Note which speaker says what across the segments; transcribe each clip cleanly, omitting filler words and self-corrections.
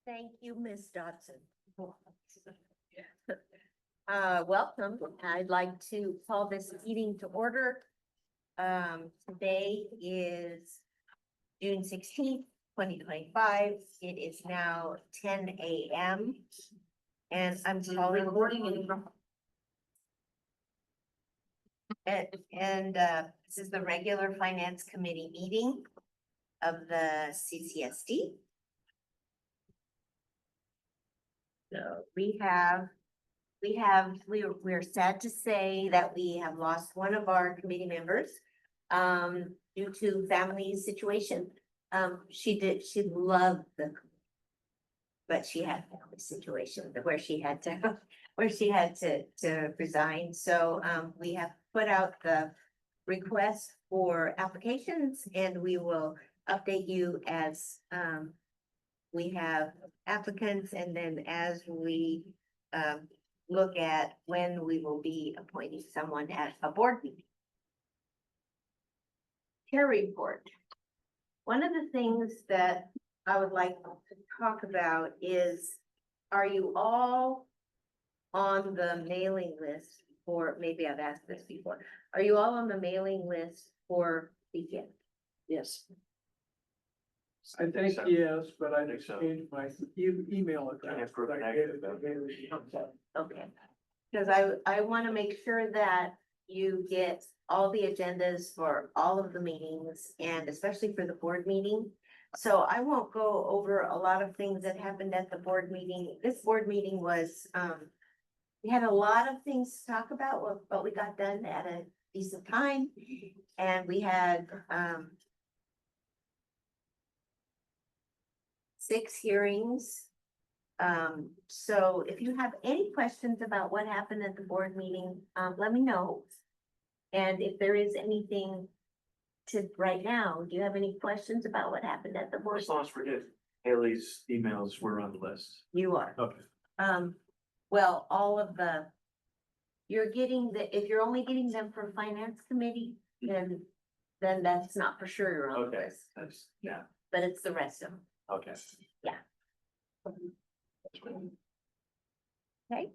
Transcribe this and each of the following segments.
Speaker 1: Thank you, Ms. Dodson. Welcome. I'd like to call this meeting to order. Today is June 16th, 2025. It is now 10 a.m. And I'm calling this is the regular Finance Committee meeting of the CCSD. So we're sad to say that we have lost one of our committee members due to family situation. She loved but she had a family situation where she had to resign. So we have put out the request for applications, and we will update you as we have applicants, and then as we look at when we will be appointing someone at a board meeting. Chair report. One of the things that I would like to talk about is, are you all on the mailing list for, maybe I've asked this before, are you all on the mailing list for weekend?
Speaker 2: Yes.
Speaker 3: I think
Speaker 4: so.
Speaker 3: yes, but I
Speaker 4: think
Speaker 3: just
Speaker 4: so.
Speaker 3: changed my email address. but I get it,
Speaker 1: Okay, because I want to make sure that you get all the agendas for all of the meetings, and especially for the board meeting. So I won't go over a lot of things that happened at the board meeting. This board meeting was, we had a lot of things to talk about, but we got done at a decent time. And we had 6 hearings. So if you have any questions about what happened at the board meeting, let me know. And if there is anything to right now, do you have any questions about what happened at the board?
Speaker 4: As long as forget, Haley's emails were on the list.
Speaker 1: You are.
Speaker 4: Okay.
Speaker 1: Well, all of you're getting if you're only getting them from finance committee, then that's not for sure you're on the
Speaker 4: Okay,
Speaker 1: list,
Speaker 4: that's, yeah,
Speaker 1: but it's the rest of them.
Speaker 4: okay.
Speaker 1: Okay.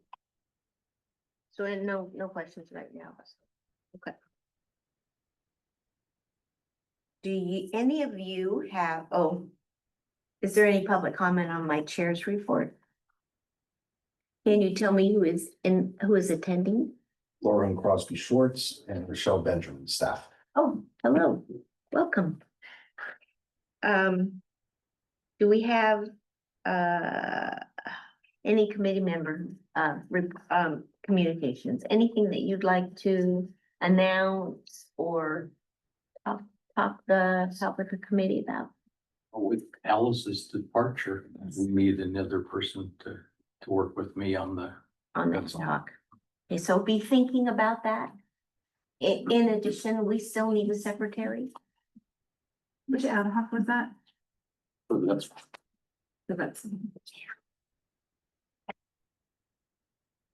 Speaker 1: So no questions right now. Okay. Do any of you have, is there any public comment on my chair's report? Can you tell me who is attending?
Speaker 5: Lauren Crosby Schwartz and Rochelle Benjamin staff.
Speaker 1: Oh, hello, welcome. Do we have any committee member communications, anything that you'd like to announce or talk with the committee about?
Speaker 2: With Alice's departure, we need another person to work with me on the.
Speaker 1: This talk? Okay, so be thinking about that. In addition, we still need a secretary.
Speaker 6: Which ad hoc was that?
Speaker 2: That's
Speaker 6: So that's.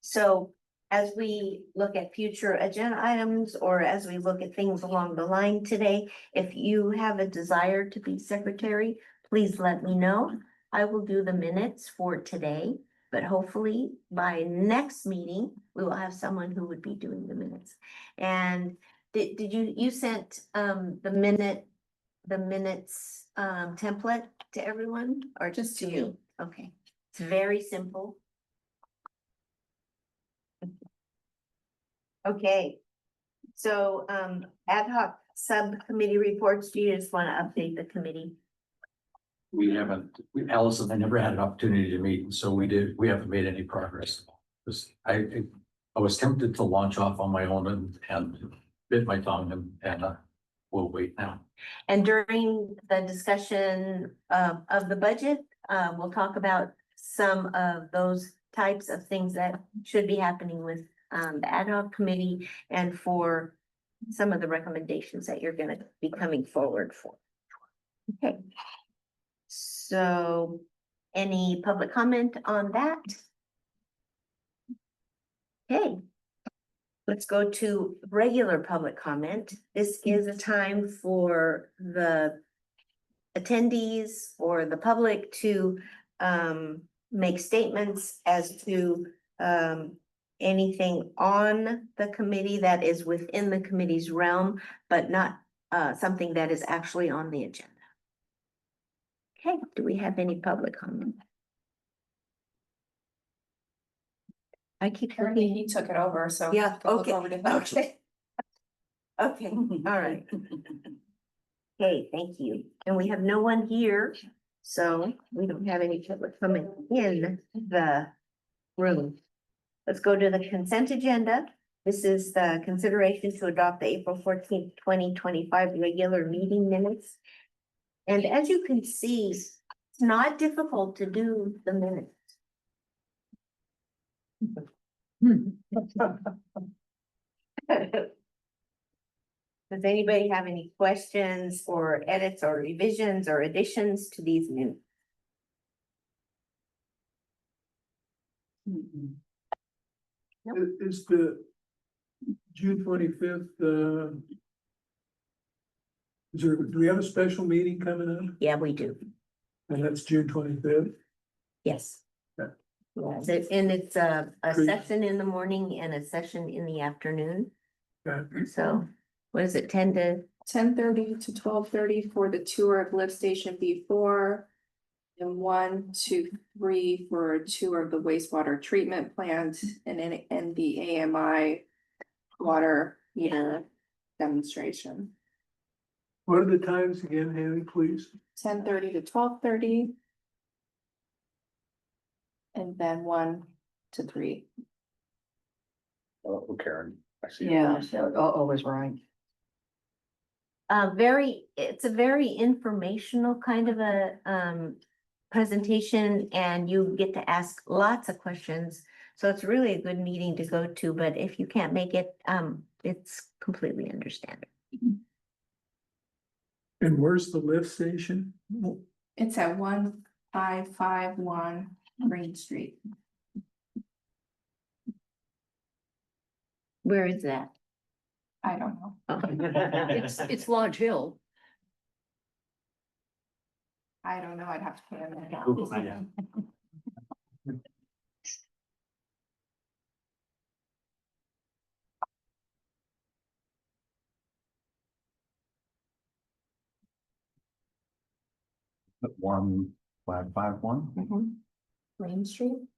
Speaker 1: So as we look at future agenda items, or as we look at things along the line today, if you have a desire to be secretary, please let me know. I will do the minutes for today, but hopefully by next meeting, we will have someone who would be doing the minutes. And did you sent the minutes template to everyone, or just to you? Okay, it's very simple. Okay, so ad hoc subcommittee reports, do you just want to update the committee?
Speaker 2: Alice and I never had an opportunity to meet, and so we haven't made any progress. I was tempted to launch off on my own and bit my tongue and we'll wait now.
Speaker 1: And during the discussion of the budget, we'll talk about some of those types of things that should be happening with the ad hoc committee, and for some of the recommendations that you're gonna be coming forward for. Okay. So any public comment on that? Okay. Let's go to regular public comment. This is a time for the attendees or the public to make statements as to, anything on the committee that is within the committee's realm, but not, something that is actually on the agenda. Okay, do we have any public comment? I keep
Speaker 7: Apparently
Speaker 1: looking.
Speaker 7: he took it over, so.
Speaker 1: Yeah,
Speaker 7: go look
Speaker 1: okay,
Speaker 7: over to him.
Speaker 1: okay. Okay, all right. Okay, thank you. And we have no one here, so we don't have any public comment in the room. Let's go to the consent agenda. This is the consideration to adopt the April 14th, 2025 regular meeting minutes. And as you can see, it's not difficult to do the minutes. Does anybody have any questions or edits or revisions or additions to these minutes?
Speaker 3: Is the June 25th, do we have a special meeting coming up?
Speaker 1: Yeah, we do.
Speaker 3: And that's June 25th?
Speaker 1: Yes.
Speaker 3: Okay.
Speaker 1: Yeah, and it's a
Speaker 3: Great.
Speaker 1: session in the morning and a session in the afternoon.
Speaker 3: Okay.
Speaker 1: So what is it, 10 to?
Speaker 7: 10:30 to 12:30 for the tour of lift station B4. And 1 to 3 for a tour of the wastewater treatment plant and the AMI water heater demonstration.
Speaker 3: What are the times again, Haley, please?
Speaker 7: 10:30 to 12:30. And then 1 to 3.
Speaker 5: Oh, Karen, I see.
Speaker 6: always right.
Speaker 1: It's a very informational kind of a presentation, and you get to ask lots of questions. So it's really a good meeting to go to, but if you can't make it, it's completely understandable.
Speaker 3: And where's the lift station?
Speaker 7: It's at 1551 Green Street.
Speaker 1: Where is that?
Speaker 7: I don't know.
Speaker 6: It's Lodge Hill.
Speaker 7: I don't know. I'd have to put it in.
Speaker 4: Google that.
Speaker 5: One, 551.
Speaker 7: Green Street?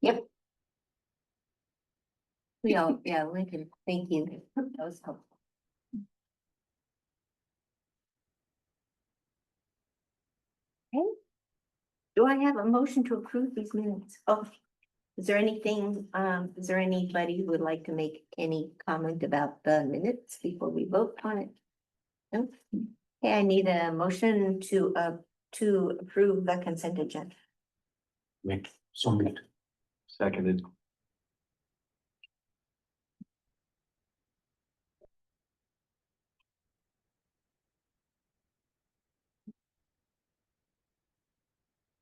Speaker 1: Yep. Yeah, Lincoln, thank you. That was helpful. Okay. Do I have a motion to approve these minutes? Oh, is there anything, is there anybody who would like to make any comment about the minutes before we vote on it? No? Okay, I need a motion to approve the consent agenda.
Speaker 2: So moved.
Speaker 4: Seconded.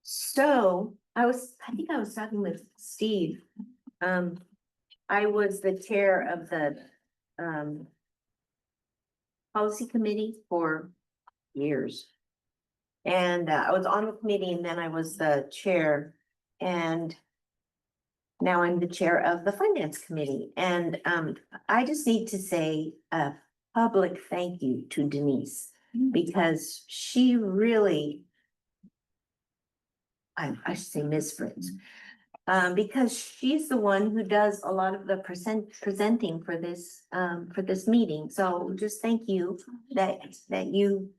Speaker 1: So I think I was talking with Steve. I was the chair of the policy committee for years. And I was on the committee and then I was the chair, and now I'm the chair of the finance committee. And I just need to say a public thank you to Denise, because she really, I should say Ms. Fritz, because she's the one who does a lot of the presenting for this meeting. So just thank you that you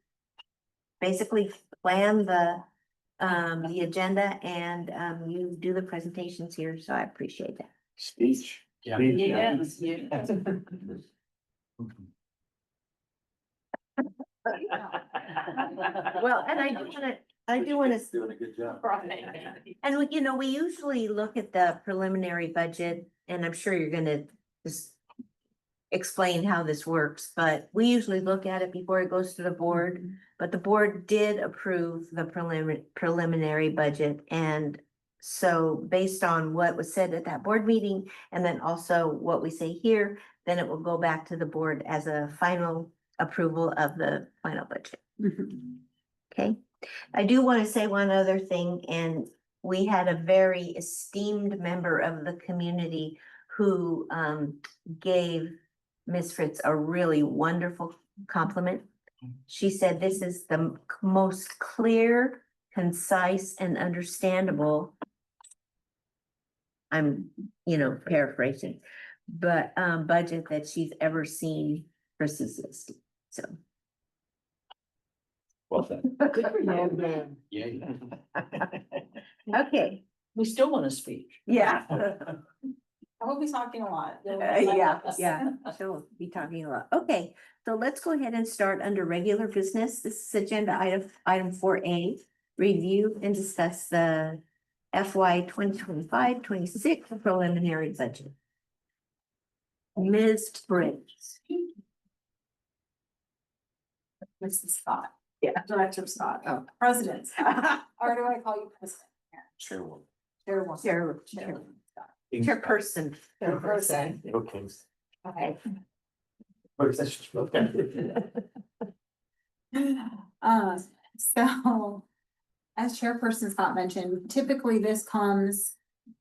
Speaker 1: basically plan the agenda and, you do the presentations here, so I appreciate that.
Speaker 4: Speech.
Speaker 2: Yeah.
Speaker 4: Speech.
Speaker 6: Yes.
Speaker 1: Well, and I do wanna,
Speaker 2: Doing a good job.
Speaker 1: and we, we usually look at the preliminary budget, and I'm sure you're gonna just explain how this works, but we usually look at it before it goes to the board. But the board did approve the preliminary budget, and so based on what was said at that board meeting, and then also what we say here, then it will go back to the board as a final approval of the final budget. Okay, I do want to say one other thing, and we had a very esteemed member of the community who gave Ms. Fritz a really wonderful compliment. She said this is the most clear, concise, and understandable. I'm, paraphrasing, but budget that she's ever seen for CSD. So.
Speaker 5: Well done.
Speaker 2: Yeah.
Speaker 1: Okay,
Speaker 6: We still want a speech.
Speaker 1: yeah.
Speaker 8: I will be talking a lot.
Speaker 1: Yeah, she'll be talking a lot. Okay, so let's go ahead and start under regular business. This is agenda item 4A. Review and discuss the FY 2025-26 preliminary budget. Ms. Briggs.
Speaker 8: Mrs. Scott.
Speaker 1: Yeah.
Speaker 8: Director Scott.
Speaker 1: Oh.
Speaker 8: President. Scott. Or do I call you president?
Speaker 5: Chairwoman.
Speaker 8: Chairwoman.
Speaker 1: Chairperson.
Speaker 8: Chairperson.
Speaker 4: Okay.
Speaker 8: Okay. So, as Chairperson Scott mentioned, typically this comes,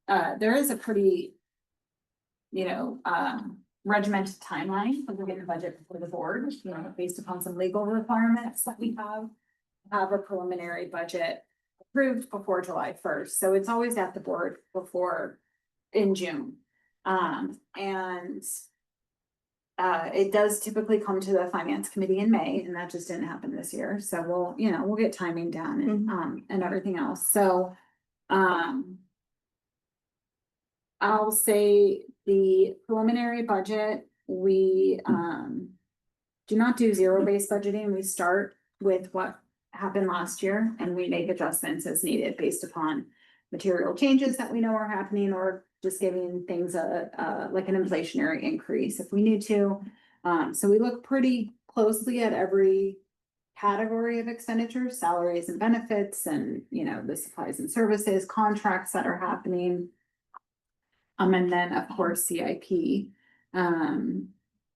Speaker 8: there is a pretty, regimented timeline for getting the budget before the board, based upon some legal requirements that we have a preliminary budget approved before July 1st. So it's always at the board before in June. It does typically come to the finance committee in May, and that just didn't happen this year. So we'll get timing down and everything else. So, I'll say the preliminary budget, we, do not do zero-based budgeting. We start with what happened last year, and we make adjustments as needed based upon material changes that we know are happening, or just giving things like an inflationary increase if we need to. So we look pretty closely at every category of expenditures, salaries and benefits, and the supplies and services, contracts that are happening. And then of course CIP.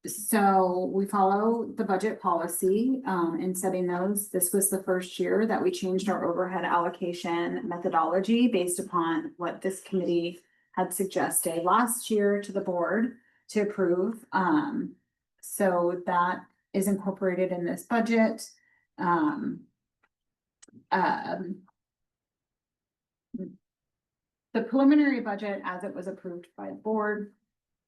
Speaker 8: So we follow the budget policy in setting those. This was the first year that we changed our overhead allocation methodology based upon what this committee had suggested last year to the board to approve. So that is incorporated in this budget. The preliminary budget, as it was approved by the board,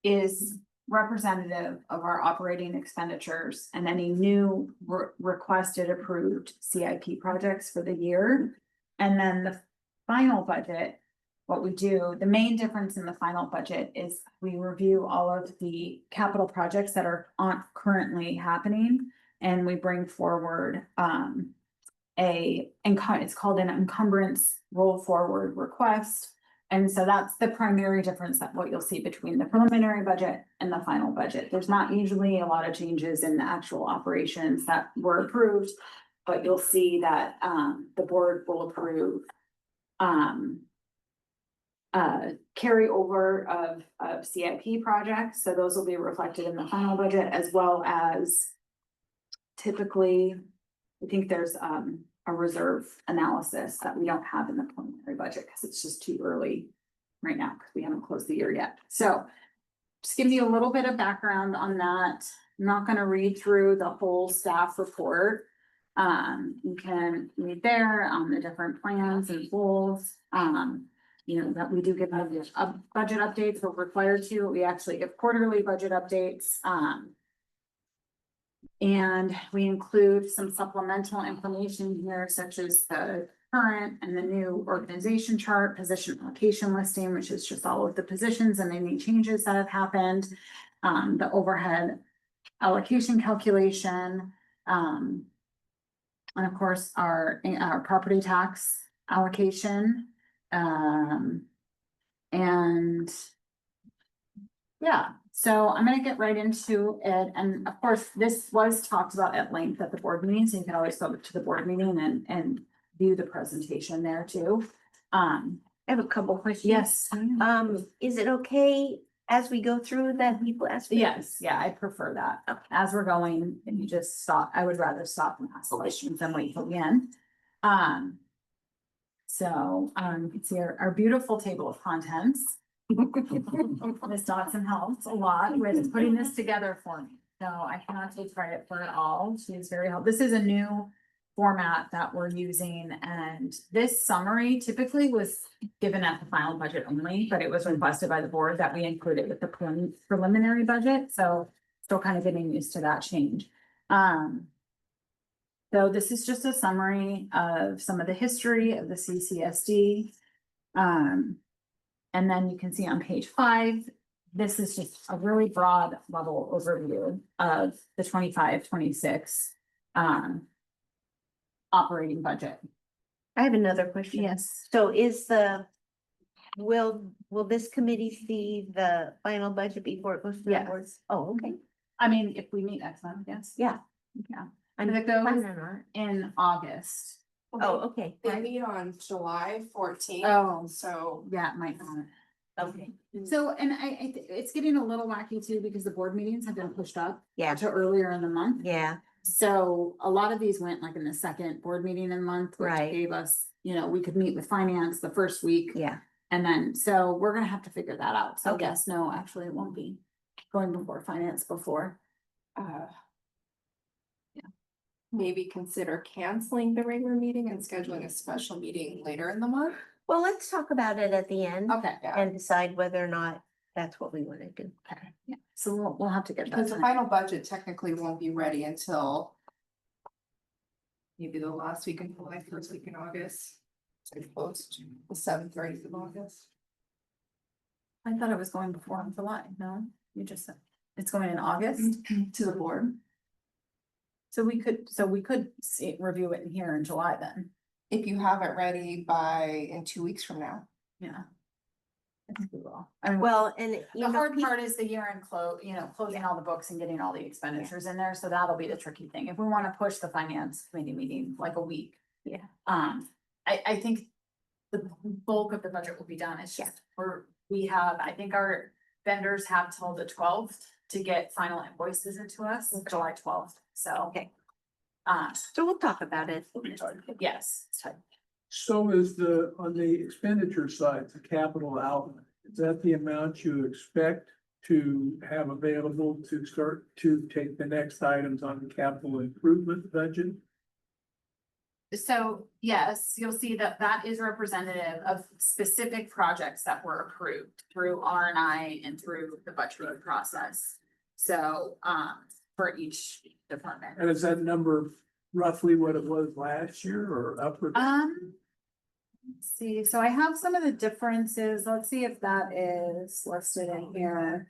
Speaker 8: is representative of our operating expenditures and any new requested approved CIP projects for the year. And then the final budget, what we do, the main difference in the final budget is we review all of the capital projects that are currently happening, and we bring forward it's called an encumbrance roll forward request. And so that's the primary difference that what you'll see between the preliminary budget and the final budget. There's not usually a lot of changes in the actual operations that were approved, but you'll see that the board will approve carryover of CIP projects. So those will be reflected in the final budget, as well as typically, I think there's a reserve analysis that we don't have in the preliminary budget because it's just too early right now because we haven't closed the year yet. So just give you a little bit of background on that. I'm not going to read through the whole staff report. You can read there on the different plans and goals. That we do give budget updates. We're required to. We actually give quarterly budget updates. And we include some supplemental information here, such as the current, and the new organization chart, position allocation listing, which is just all of the positions and any changes that have happened. The overhead allocation calculation, and of course, our property tax allocation, and yeah, so I'm gonna get right into it, and of course, this was talked about at length at the board meeting, so you can always go to the board meeting and view the presentation there too.
Speaker 1: I have a couple questions.
Speaker 8: Yes.
Speaker 1: Is it okay as we go through that people ask? me?
Speaker 8: Yes, yeah, I prefer that.
Speaker 1: Okay.
Speaker 8: As we're going, and you just stop, I would rather stop and ask questions than wait till the end. You can see our beautiful table of contents. Ms. Dodson helped a lot with putting this together for me, so I cannot take credit for it all. She is very helpful. This is a new format that we're using, and this summary typically was given at the final budget only, but it was requested by the board that we include it with the preliminary budget, so still kind of getting used to that change. So this is just a summary of some of the history of the CCSD. And then you can see on page 5, this is just a really broad level overview of the 25-26 operating budget.
Speaker 1: I have another question.
Speaker 8: Yes.
Speaker 1: So will this committee see the final budget before it goes to the
Speaker 8: Yes.
Speaker 1: board? Oh, okay.
Speaker 8: I mean, if we meet next month, yes.
Speaker 1: Yeah.
Speaker 8: Yeah.
Speaker 1: I'm
Speaker 8: And it goes
Speaker 1: planning on it.
Speaker 8: in August.
Speaker 1: Oh, okay.
Speaker 7: They meet on July 14th.
Speaker 8: Oh,
Speaker 7: So
Speaker 8: yeah, it might not.
Speaker 1: Okay.
Speaker 8: So, and it's getting a little wacky too, because the board meetings have been pushed up
Speaker 1: Yeah,
Speaker 8: to earlier in the month.
Speaker 1: yeah,
Speaker 8: So a lot of these went like in the second board meeting in the month, which
Speaker 1: Right.
Speaker 8: gave us, we could meet with finance the first week.
Speaker 1: yeah.
Speaker 8: And then, so we're gonna have to figure that out. So
Speaker 1: Okay.
Speaker 8: yes, no, actually it won't be going before finance before.
Speaker 7: maybe consider canceling the regular meeting and scheduling a special meeting later in the month.
Speaker 1: Well, let's talk about it at the end
Speaker 8: Okay.
Speaker 1: and decide whether or not that's what we want to do.
Speaker 8: Okay. Yeah. So we'll have to get that.
Speaker 7: Because the
Speaker 8: time.
Speaker 7: final budget technically won't be ready until maybe the last week in July, first week in August. So close to the 7th or 8th of August.
Speaker 8: I thought it was going before in July. No, you just said it's going in August.
Speaker 7: To the board.
Speaker 8: So we could see, review it in here in July then.
Speaker 7: If you have it ready in 2 weeks from now.
Speaker 8: Yeah. I think we will. I mean,
Speaker 1: Well, and
Speaker 8: the hard part is the year end closing all the books and getting all the expenditures in there, so that'll be the tricky thing. If we wanna push the finance committee meeting like a week.
Speaker 1: Yeah.
Speaker 8: I think the bulk of the budget will be done, it's just, I think our vendors have till the 12th to get final invoices into us, July 12th, so.
Speaker 1: Okay.
Speaker 8: So
Speaker 1: we'll talk about it.
Speaker 8: yes, it's tight.
Speaker 3: So is on the expenditure side, the capital outlay, is that the amount you expect to have available to start to take the next items on the capital improvement budget?
Speaker 8: So, yes, you'll see that is representative of specific projects that were approved through R&I and through the budgeting process. So, for each department.
Speaker 3: And is that number roughly what it was last year or up or down?
Speaker 8: Let's see, so I have some of the differences. Let's see if that is listed in here.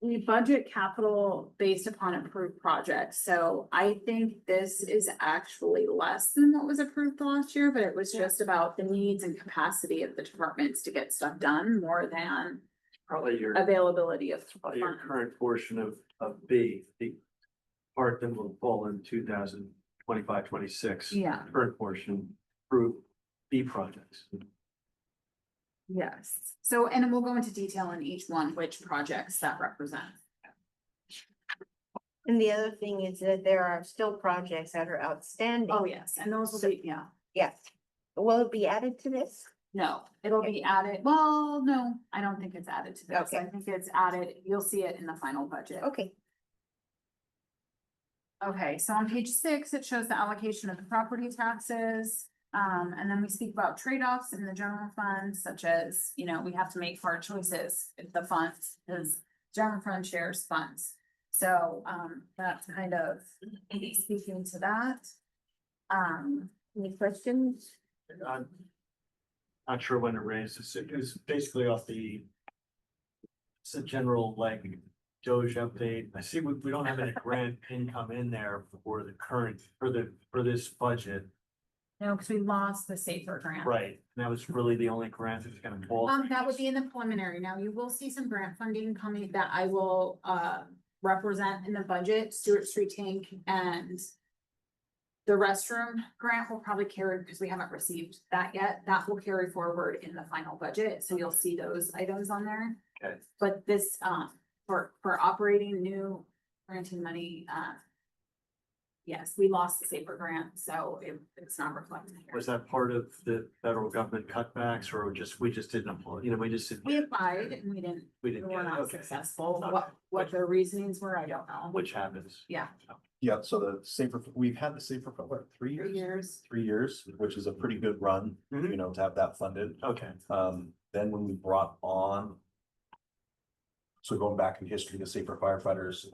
Speaker 8: We budget capital based upon approved projects, so I think this is actually less than what was approved last year, but it was just about the needs and capacity of the departments to get stuff done more than
Speaker 4: Probably your
Speaker 8: availability of
Speaker 4: Probably your
Speaker 8: funds.
Speaker 4: current portion of B, the part that will fall in 2025-26.
Speaker 8: Yeah.
Speaker 4: Current portion through B projects.
Speaker 8: Yes, so, and we'll go into detail in each one, which projects that represent.
Speaker 1: And the other thing is that there are still projects that are outstanding.
Speaker 8: Oh, yes, and those will be, yeah,
Speaker 1: Yes. Will it be added to this?
Speaker 8: no, it'll be added, well, no, I don't think it's added to this,
Speaker 1: Okay.
Speaker 8: I think it's added, you'll see it in the final budget.
Speaker 1: Okay.
Speaker 8: Okay, so on page 6, it shows the allocation of the property taxes. And then we speak about trade-offs in the general fund, such as, you know, we have to make hard choices if the funds, because general fund shares funds. So, that's kind of speaking to that.
Speaker 1: Any questions?
Speaker 4: I'm not sure when to raise this. It was basically off the. It's a general like Doge update. I see we don't have any grant income in there for the current, for this budget.
Speaker 8: No, because we lost the safer grant.
Speaker 4: Right, and that was really the only grant that's gonna fall.
Speaker 8: That would be in the preliminary. Now, you will see some grant funding coming that I will, represent in the budget, Stewart Street Tank and the restroom grant will probably carry, because we haven't received that yet, that will carry forward in the final budget, so you'll see those items on there.
Speaker 4: Okay.
Speaker 8: But this, for operating new granting money, yes, we lost the safer grant, so it's not reflected here.
Speaker 4: Was that part of the federal government cutbacks or we just didn't apply, you know, we just didn't.
Speaker 8: We applied and we
Speaker 4: We didn't
Speaker 8: were
Speaker 4: get it,
Speaker 8: not
Speaker 4: okay.
Speaker 8: successful.
Speaker 4: Okay.
Speaker 8: What their reasonings were, I don't know.
Speaker 4: Which happens.
Speaker 8: Yeah,
Speaker 5: Yeah, so the safer, we've had the safer for what, 3 years?
Speaker 8: 3 years.
Speaker 5: 3 years, which is a pretty good run,
Speaker 4: Mhm.
Speaker 5: you know, to have that funded.
Speaker 4: Okay,
Speaker 5: Then when we brought on. So going back in history, the safer firefighters,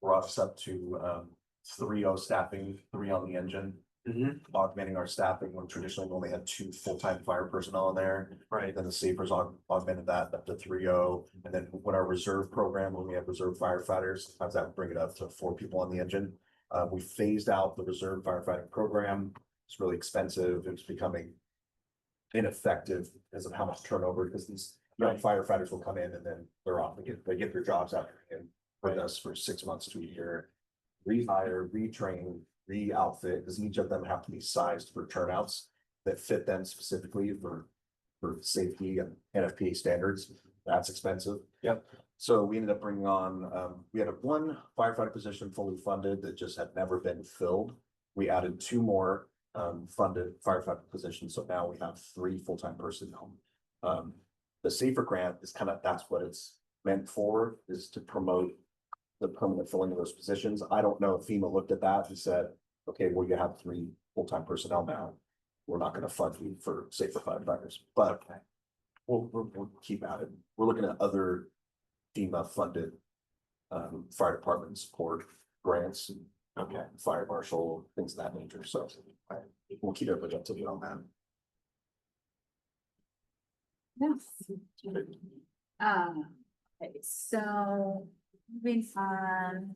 Speaker 5: brought us up to, 3 staffing, 3 on the engine.
Speaker 4: Mhm.
Speaker 5: Augmenting our staffing when traditionally we only had 2 full-time fire personnel in there.
Speaker 4: right,
Speaker 5: Then the Sabres augmented that up to 3. And then when our reserve program, when we have reserve firefighters, sometimes that would bring it up to 4 people on the engine. We phased out the reserve firefighting program. It's really expensive. It's becoming ineffective because of how much turnover, because these young
Speaker 4: Right.
Speaker 5: firefighters will come in and then they're off. They get their jobs out and with us for 6 months to a year. Rehire, retrain, re-outfit, because each of them have to be sized for turnouts that fit them specifically for safety and NFPA standards. That's expensive.
Speaker 4: Yep.
Speaker 5: So we ended up bringing on, we had one firefighter position fully funded that just had never been filled. We added 2 more funded firefighter positions, so now we have 3 full-time personnel. The safer grant is kind of, that's what it's meant for, is to promote the permanent filling of those positions. I don't know if FEMA looked at that and said, okay, well, you have 3 full-time personnel now. We're not gonna fund you for safer firefighters, but we'll keep at it. We're looking at other FEMA funded fire department support grants, and
Speaker 4: okay.
Speaker 5: fire marshal, things of that nature, so we'll keep everybody up to date on that.
Speaker 8: Yes. Okay, so moving on,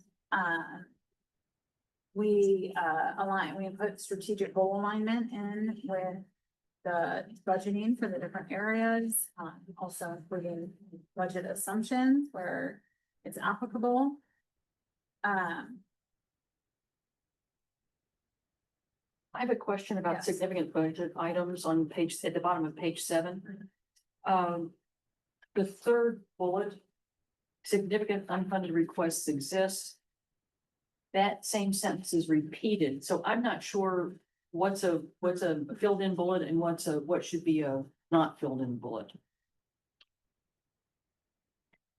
Speaker 8: we put strategic goal alignment in with the budgeting for the different areas, also including budget assumptions where it's applicable.
Speaker 6: I have a question about
Speaker 8: Yes.
Speaker 6: significant budget items on page, at the bottom of page 7. The third bullet, significant unfunded requests exist. That same sentence is repeated, so I'm not sure what's a filled in bullet and what should be a not filled in bullet.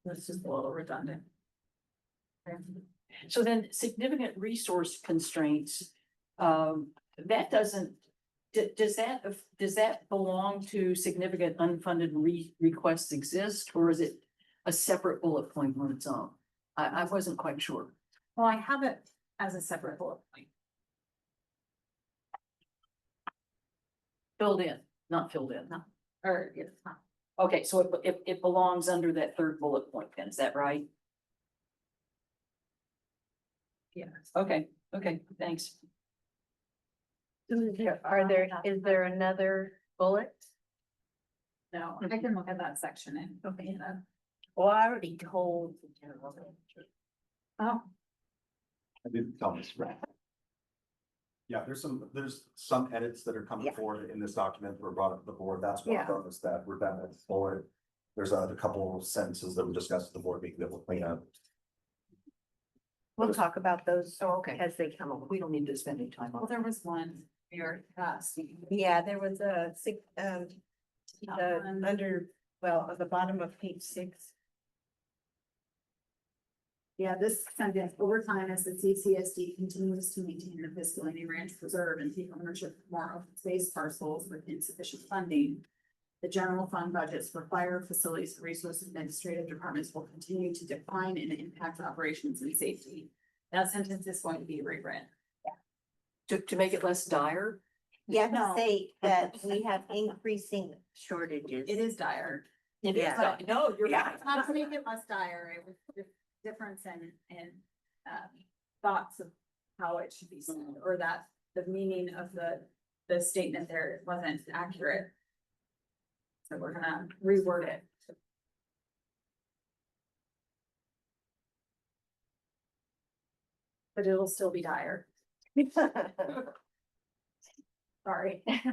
Speaker 8: That's just a little redundant.
Speaker 6: So then significant resource constraints, that doesn't, does that belong to significant unfunded requests exist, or is it a separate bullet point on its own? I wasn't quite sure.
Speaker 8: Well, I have it as a separate bullet point.
Speaker 6: Filled in, not filled in.
Speaker 8: Or it's not.
Speaker 6: Okay, so it belongs under that third bullet point then, is that right?
Speaker 8: Yes.
Speaker 6: Okay, thanks.
Speaker 1: Is there another bullet?
Speaker 8: No, I can look at that section and.
Speaker 1: Okay. Well, I already told.
Speaker 8: Oh,
Speaker 5: I didn't tell Ms. Brett. Yeah, there's some edits that are coming
Speaker 1: Yeah.
Speaker 5: forward in this document that were brought up to the board. That's one
Speaker 1: Yeah.
Speaker 5: of those that we're done with forward. There's a couple of sentences that we discussed at the board meeting that we'll clean up.
Speaker 1: We'll talk about those as they come along.
Speaker 6: We don't need to spend any time
Speaker 8: well,
Speaker 6: on that.
Speaker 8: there was one. Your, Steve.
Speaker 1: Yeah, there was a
Speaker 8: One.
Speaker 1: under, well, at the bottom of page 6.
Speaker 8: Yeah, this sentence, over time, as the CCSD continues to maintain the fiscal Indian Ranch Preserve and take ownership of more open space parcels with insufficient funding. The general fund budgets for fire, facilities, and resource administrative departments will continue to decline and impact operations and safety. That sentence is going to be rewritten.
Speaker 6: To make it less dire.
Speaker 1: Yeah, to
Speaker 8: No.
Speaker 1: say that we have increasing shortages.
Speaker 8: It is dire.
Speaker 6: It
Speaker 1: is dire.
Speaker 6: No, you're
Speaker 8: Yeah, it's not to make it less dire, it was the difference in thoughts of how it should be said, or that the meaning of the statement there wasn't accurate. So we're gonna reword it. But it'll still be dire. Sorry. I'm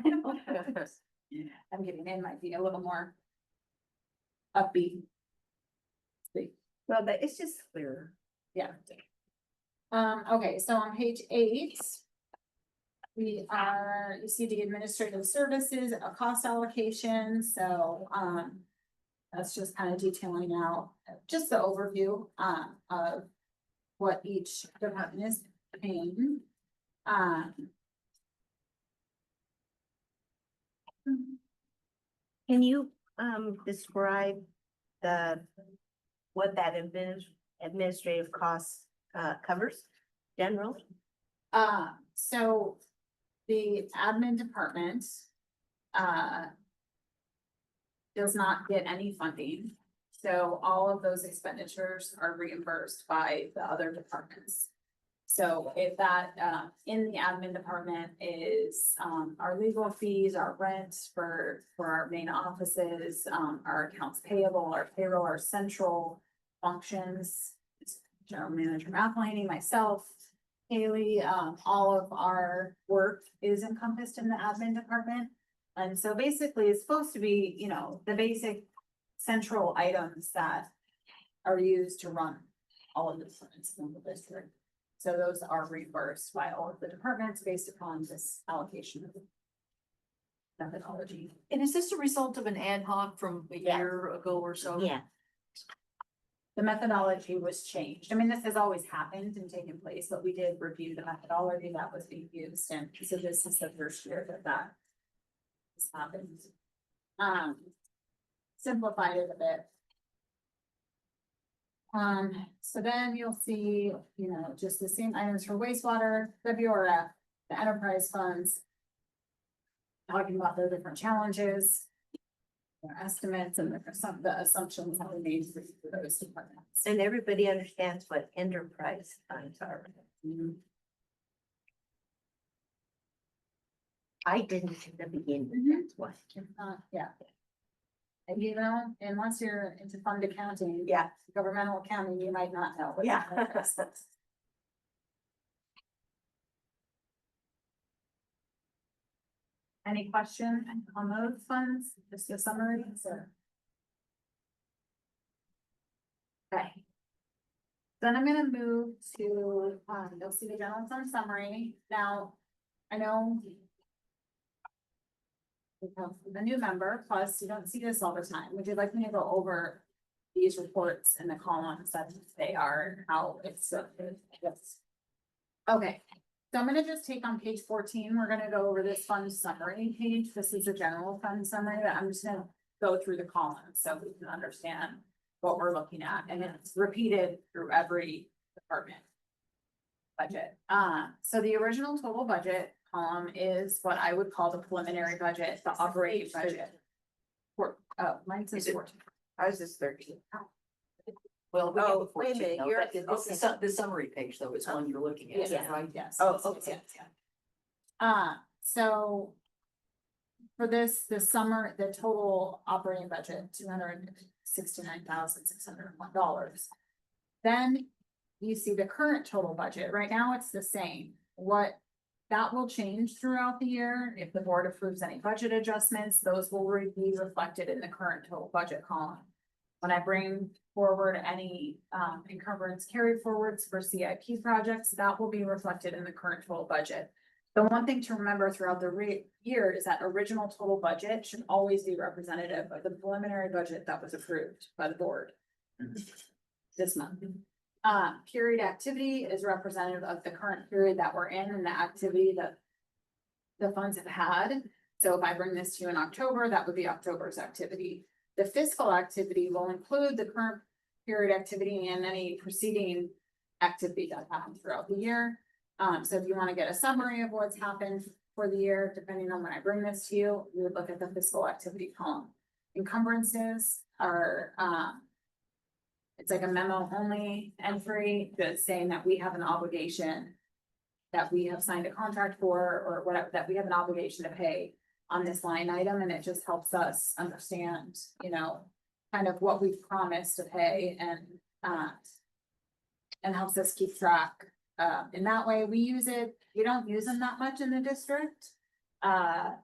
Speaker 8: getting in, might be a little more upbeat.
Speaker 1: Well, but it's just clearer.
Speaker 8: Yeah. Okay, so on page 8. You see the administrative services, a cost allocation, so, that's just kind of detailing out, just the overview, of what each department is paying.
Speaker 1: Can you describe what that administrative cost covers generally?
Speaker 8: So the admin department does not get any funding. So all of those expenditures are reimbursed by the other departments. So if that, in the admin department is, our legal fees, our rent for our main offices, our accounts payable, our payroll, our central functions. General manager McElhaney, myself, Haley, all of our work is encompassed in the admin department. And so basically it's supposed to be, you know, the basic central items that are used to run all of the departments in the district. So those are reimbursed by all of the departments based upon this allocation of methodology.
Speaker 6: And is this a result of an ad hoc from a year ago or so?
Speaker 1: Yeah,
Speaker 8: The methodology was changed. I mean, this has always happened and taken place, but we did review the methodology that was being used, and so this is the first year that has happened. Simplified it a bit. So then you'll see, you know, just the same items for wastewater, WRF, the enterprise funds. Talking about the different challenges. Their estimates and the assumptions that we made for those departments.
Speaker 1: and everybody understands what enterprise funds are.
Speaker 8: Mhm.
Speaker 1: I didn't in the beginning,
Speaker 8: Mhm.
Speaker 1: that's why.
Speaker 8: Yeah. And you know, and once you're into fund accounting.
Speaker 1: Yeah.
Speaker 8: Governmental accounting, you might not know. what
Speaker 1: Yeah.
Speaker 8: that is. Any question on those funds, just a summary, or? Okay. Then I'm gonna move to, you'll see the general fund summary. Now, I know we have the new member, plus you don't see this all the time. Would you like me to go over these reports and the columns that they are, and how it's, yes. Okay, so I'm gonna just take on page 14, we're gonna go over this fund summary page. This is a general fund summary, but I'm just gonna go through the columns so we can understand what we're looking at, and it's repeated through every department budget. So the original total budget column is what I would call the preliminary budget, the operating budget. Mine says 14.
Speaker 1: Ours is 13.
Speaker 6: Well, we have
Speaker 1: Oh,
Speaker 6: a
Speaker 1: wait a
Speaker 6: 14,
Speaker 1: minute,
Speaker 6: no,
Speaker 1: yours-
Speaker 6: this is the summary page, though, is one you're looking at,
Speaker 8: Yes,
Speaker 6: right?
Speaker 8: yes.
Speaker 1: Oh,
Speaker 8: yes,
Speaker 1: okay.
Speaker 8: yes, yes. So for this, the total operating budget, $269,601. Then you see the current total budget. Right now, it's the same. What that will change throughout the year. If the board approves any budget adjustments, those will be reflected in the current total budget column. When I bring forward any encumbrance carry forwards for CIP projects, that will be reflected in the current total budget. The one thing to remember throughout the year is that original total budget should always be representative of the preliminary budget that was approved by the board this month. Period activity is representative of the current period that we're in and the activity that the funds have had. So if I bring this to you in October, that would be October's activity. The fiscal activity will include the current period activity and any preceding activity that happened throughout the year. So if you want to get a summary of what's happened for the year, depending on when I bring this to you, we would look at the fiscal activity column. Encumbrances are, it's like a memo only entry that's saying that we have an obligation that we have signed a contract for, or whatever, that we have an obligation to pay on this line item, and it just helps us understand, you know, kind of what we've promised to pay and helps us keep track. In that way, we use it, we don't use them that much in the district. I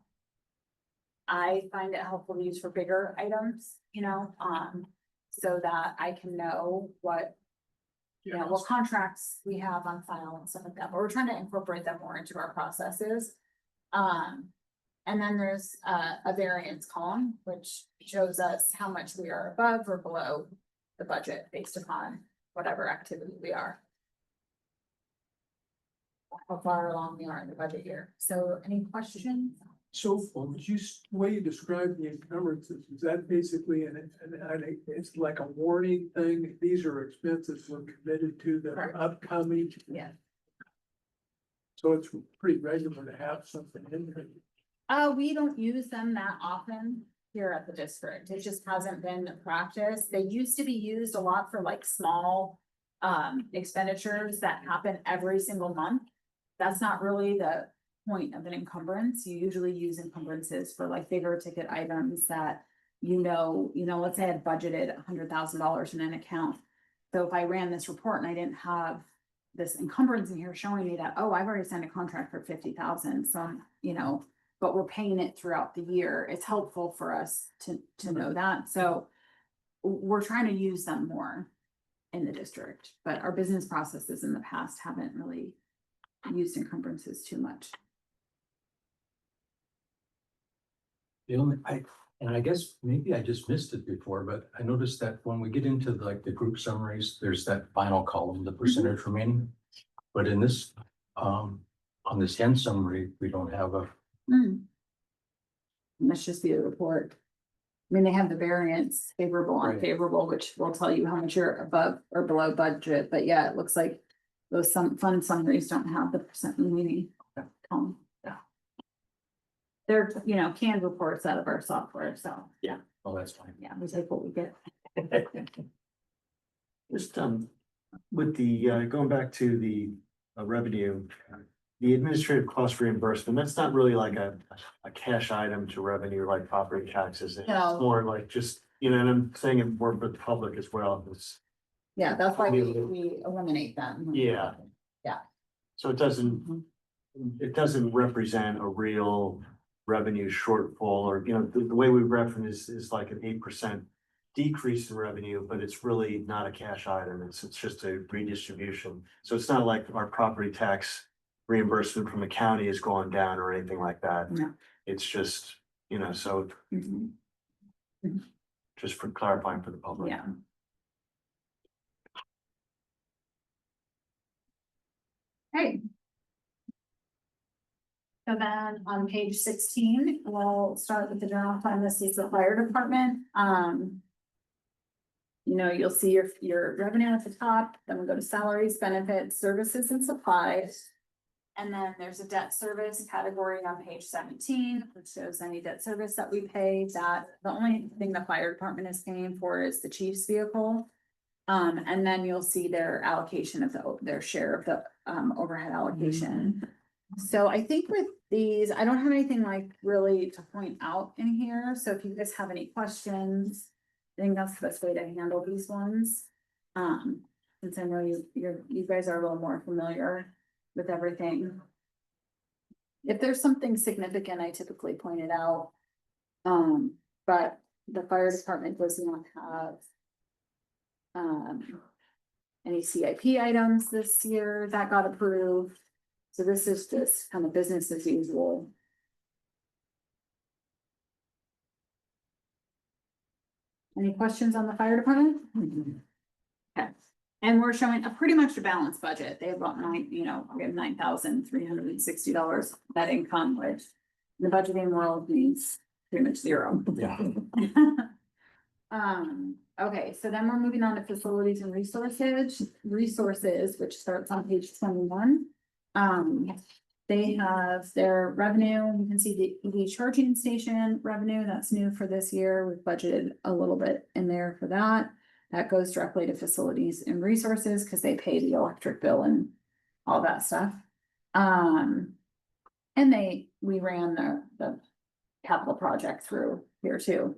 Speaker 8: find it helpful to use for bigger items, you know, so that I can know what, you know, what contracts we have on file and stuff like that, but we're trying to incorporate them more into our processes. And then there's a variance column, which shows us how much we are above or below the budget based upon whatever activity we are. How far along we are in the budget year. So any questions?
Speaker 3: So, would you, the way you describe the encumbrances, is that basically it's like a warning thing? These are expenses we're committed to that are
Speaker 8: Correct.
Speaker 3: upcoming.
Speaker 8: Yeah.
Speaker 3: So it's pretty regular to have something in there.
Speaker 8: We don't use them that often here at the district. It just hasn't been a practice. They used to be used a lot for like small expenditures that happen every single month. That's not really the point of an encumbrance. You usually use encumbrances for like bigger ticket items that, you know, let's say I had budgeted $100,000 in an account. So if I ran this report and I didn't have this encumbrance in here showing me that, oh, I've already signed a contract for 50,000, so, you know, but we're paying it throughout the year. It's helpful for us to know that. So we're trying to use them more in the district, but our business processes in the past haven't really used encumbrances too much.
Speaker 2: The only, I guess maybe I just missed it before, but I noticed that when we get into like the group summaries, there's that final column, the percentage remaining. But in this, on this end summary, we don't have a.
Speaker 8: That's just the report. I mean, they have the variance, favorable,
Speaker 2: Right.
Speaker 8: unfavorable, which will tell you how much you're above or below budget, but yeah, it looks like those fund summaries don't have the percent remaining. column.
Speaker 2: Yeah.
Speaker 8: They're, you know, canned reports out of our software, so,
Speaker 2: Oh, that's fine.
Speaker 8: yeah, we take what we get.
Speaker 4: Just, with the, going back to the revenue, the administrative cost reimbursement, that's not really like a cash item to revenue like property taxes. It's
Speaker 8: No.
Speaker 4: more like just, you know, and I'm saying it more for the public as well. It's,
Speaker 8: Yeah, that's why we eliminate them.
Speaker 4: Yeah.
Speaker 8: Yeah.
Speaker 4: so it doesn't represent a real revenue shortfall, or, you know, the way we reference is like an 8% decrease in revenue, but it's really not a cash item. It's just a redistribution. So it's not like our property tax reimbursement from the county has gone down or anything like that.
Speaker 8: No.
Speaker 4: It's just, you know, so
Speaker 8: Mhm.
Speaker 4: just for clarifying for the public.
Speaker 8: Yeah. Hey. So then on page 16, we'll start with the general fund. This is the fire department. You know, you'll see your revenue at the top, then we go to salaries, benefits, services and supplies. And then there's a debt service category on page 17, which shows any debt service that we pay. That the only thing the fire department is paying for is the chief's vehicle. And then you'll see their allocation of their share of the overhead allocation. So I think with these, I don't have anything like really to point out in here. So if you guys have any questions, I think that's the best way to handle these ones. Since I know you guys are a little more familiar with everything. If there's something significant, I typically point it out. But the fire department does not have any CIP items this year that got approved. So this is just kind of business as usual. Any questions on the fire department? Okay. And we're showing a pretty much a balanced budget. They have about we have $9,360 net income, which in the budgeting world means pretty much zero.
Speaker 2: Yeah.
Speaker 8: Okay, so then we're moving on to facilities and resources, which starts on page 21. They have their revenue, you can see the EV charging station revenue, that's new for this year. We've budgeted a little bit in there for that. That goes directly to facilities and resources because they pay the electric bill and all that stuff. And we ran the capital project through here too.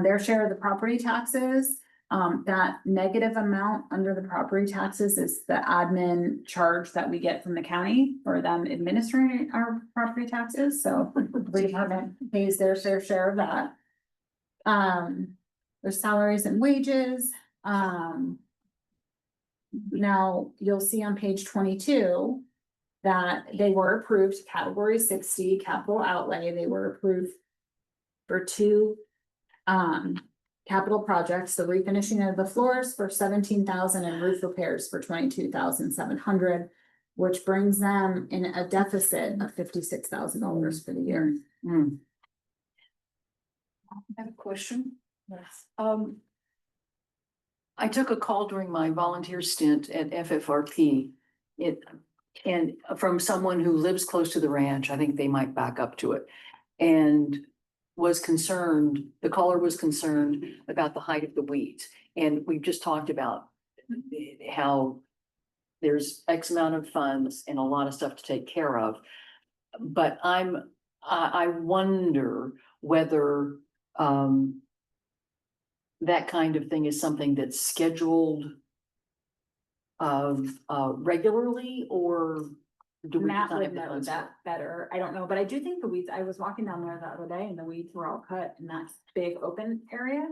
Speaker 8: Their share of the property taxes, that negative amount under the property taxes is the admin charge that we get from the county for them administering our property taxes, so the department pays their fair share of that. There's salaries and wages, now you'll see on page 22 that they were approved category 60 capital outlay, they were approved for two capital projects, the refinishing of the floors for 17,000 and roof repairs for 22,700, which brings them in a deficit of $56,000 for the year.
Speaker 6: I have a question.
Speaker 8: Yes.
Speaker 6: I took a call during my volunteer stint at FFRP. And from someone who lives close to the ranch, I think they might back up to it. And the caller was concerned about the height of the weeds. And we've just talked about how there's X amount of funds and a lot of stuff to take care of. But I wonder whether that kind of thing is something that's scheduled regularly, or do we
Speaker 8: Matt
Speaker 6: not
Speaker 8: would
Speaker 6: have the
Speaker 8: know
Speaker 6: funds?
Speaker 8: that better. I don't know, but I do think the weeds, I was walking down there the other day and the weeds were all cut in that big open area.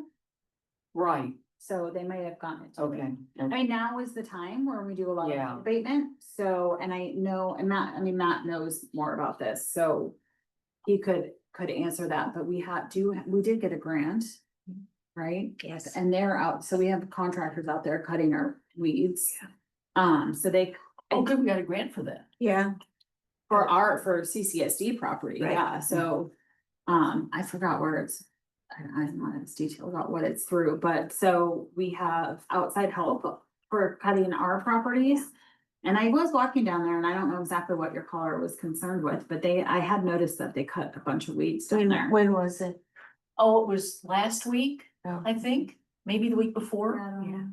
Speaker 6: Right,
Speaker 8: So they might have gotten it. to it.
Speaker 6: okay.
Speaker 8: I mean, now is the time where we do a lot
Speaker 6: Yeah.
Speaker 8: of abatement, so, and I know, and Matt knows more about this, so. He could answer that, but we did get a grant, right?
Speaker 1: Yes.
Speaker 8: And they're out, so we have contractors out there cutting our weeds. So they,
Speaker 6: Oh, good, we got a grant for that.
Speaker 1: Yeah.
Speaker 8: for CCSD property,
Speaker 1: Right.
Speaker 8: yeah, so. I forgot where it's, I'm not as detailed about what it's through, but so we have outside help for cutting our properties. And I was walking down there and I don't know exactly what your caller was concerned with, but I had noticed that they cut a bunch of weeds down there.
Speaker 1: When was it?
Speaker 6: Oh, it was last week,
Speaker 1: Oh.
Speaker 6: I think, maybe the week before.
Speaker 1: Yeah.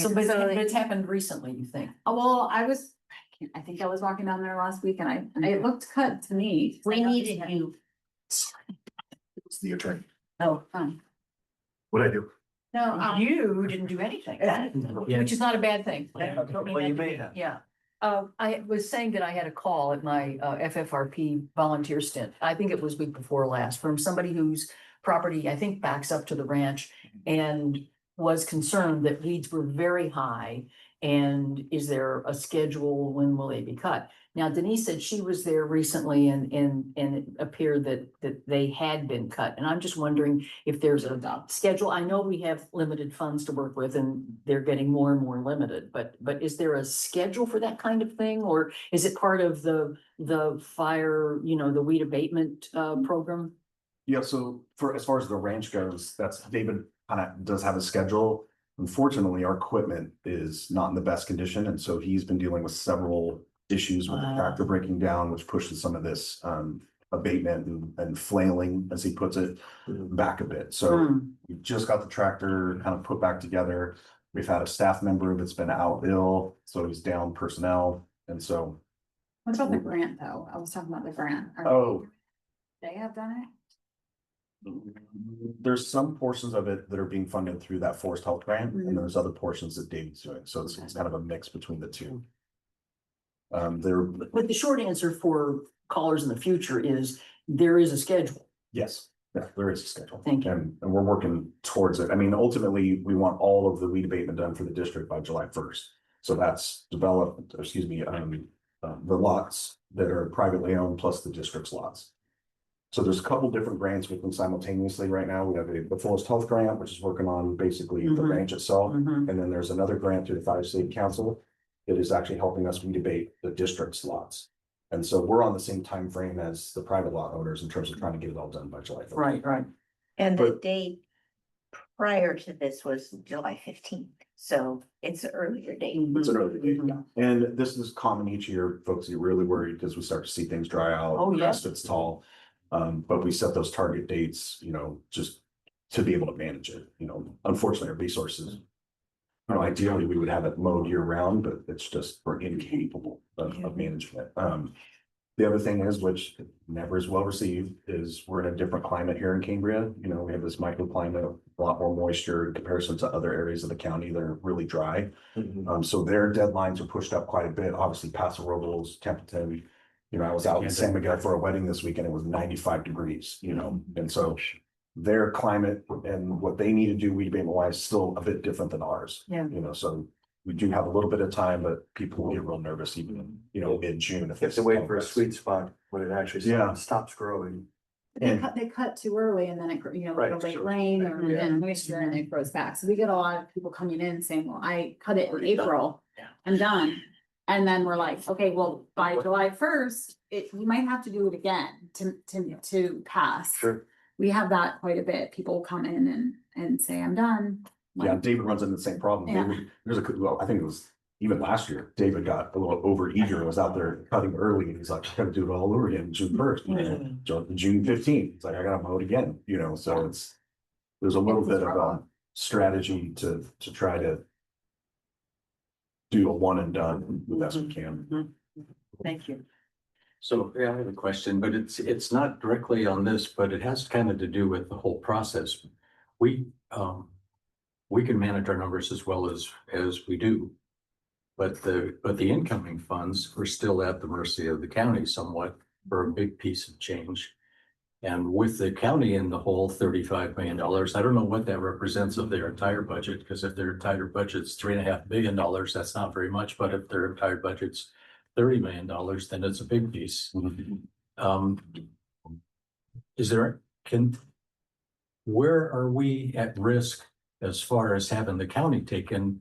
Speaker 6: So, but
Speaker 1: So
Speaker 6: it's happened recently, you think?
Speaker 8: Oh, well, I think I was walking down there last week and it looked cut to me.
Speaker 1: We needed you.
Speaker 5: It's the attorney.
Speaker 8: Oh,
Speaker 5: What'd I do?
Speaker 8: no,
Speaker 6: You didn't do anything, which is not a bad thing. Don't mean
Speaker 4: Well, you
Speaker 6: that to
Speaker 4: may
Speaker 6: be-
Speaker 4: have.
Speaker 6: Yeah. I was saying that I had a call at my FFRP volunteer stint. I think it was week before last, from somebody whose property, I think, backs up to the ranch and was concerned that weeds were very high. And is there a schedule? When will they be cut? Now Denise said she was there recently and it appeared that they had been cut. And I'm just wondering if there's a schedule. I know we have limited funds to work with and they're getting more and more limited, but is there a schedule for that kind of thing? Or is it part of the fire, the weed abatement program?
Speaker 5: Yeah, so as far as the ranch goes, David kind of does have a schedule. Unfortunately, our equipment is not in the best condition, and so he's been dealing with several issues with the tractor breaking down, which pushes some of this abatement and flailing, as he puts it, back a bit. So we just got the tractor kind of put back together. We've had a staff member that's been out ill, so he's down personnel, and so.
Speaker 8: what about the grant though? I was talking about the grant.
Speaker 5: Oh,
Speaker 8: They have done it?
Speaker 5: there's some portions of it that are being funded through that forest health grant, and there's other portions that David's doing, so it's kind of a mix between the two.
Speaker 6: But the short answer for callers in the future is there is a schedule.
Speaker 5: Yes, yeah, there is a schedule.
Speaker 6: Thank you.
Speaker 5: And we're working towards it. I mean, ultimately, we want all of the weed abatement done for the district by July 1st. So that's the lots that are privately owned plus the district's lots. So there's a couple different grants working simultaneously right now. We have the Forest Health Grant, which is working on basically the
Speaker 6: Mhm.
Speaker 5: ranch itself.
Speaker 6: Mhm.
Speaker 5: And then there's another grant through the Fire State Council that is actually helping us redebate the district slots. And so we're on the same time frame as the private lot owners in terms of trying to get it all done by July 1st.
Speaker 6: Right.
Speaker 1: And the
Speaker 5: But-
Speaker 1: date prior to this was July 15th, so it's an earlier date.
Speaker 5: It's an early date,
Speaker 6: Mhm.
Speaker 5: yeah. And this is common each year. Folks get really worried because we start to see things dry out.
Speaker 6: Oh,
Speaker 5: grass
Speaker 6: yeah.
Speaker 5: gets tall. But we set those target dates, just to be able to manage it, unfortunately, our resources. Ideally, we would have it mowed year round, but it's just, we're incapable of managing it. The other thing is, which never is well received, is we're in a different climate here in Cambria. We have this microclimate, a lot more moisture in comparison to other areas of the county that are really dry. So their deadlines are pushed up quite a bit. Obviously, Paso Robles, Templeton. I was out in San Miguel for a wedding this weekend. It was 95 degrees, and so their climate and what they need to do weed abatement wise is still a bit different than ours.
Speaker 6: Yeah.
Speaker 5: So we do have a little bit of time, but people will get real nervous even, mid-June.
Speaker 4: If they wait for a sweet spot when it actually
Speaker 5: Yeah.
Speaker 4: stops growing.
Speaker 8: They cut too early and then it, like a
Speaker 4: Right,
Speaker 8: late
Speaker 4: sure.
Speaker 8: rain or
Speaker 6: Yeah.
Speaker 8: and moisture and it grows back. So we get a lot of people coming in saying, well, I cut it in
Speaker 4: Already done.
Speaker 8: April.
Speaker 2: Yeah.
Speaker 8: I'm done. And then we're like, okay, well, by July 1st, we might have to do it again to pass.
Speaker 4: Sure.
Speaker 8: We have that quite a bit. People come in and say, I'm done.
Speaker 5: Yeah,
Speaker 8: Like,
Speaker 5: David runs into the same problem.
Speaker 8: Yeah.
Speaker 5: Well, I think it was even last year, David got a little over eager and was out there cutting early and he's like, I gotta do it all over again, June 1st, June 15th. It's like, I gotta mow it again, so there's a little
Speaker 8: It's a
Speaker 5: bit of a
Speaker 8: struggle.
Speaker 5: strategy to try to do a one and done the best we can.
Speaker 6: Thank you.
Speaker 2: So, yeah, I have a question, but it's not directly on this, but it has kind of to do with the whole process. We can manage our numbers as well as we do. But the incoming funds are still at the mercy of the county somewhat for a big piece of change. And with the county in the whole $35 million, I don't know what that represents of their entire budget, because if their entire budget's $3.5 billion, that's not very much, but if their entire budget's $30 million, then it's a big piece. Where are we at risk as far as having the county taken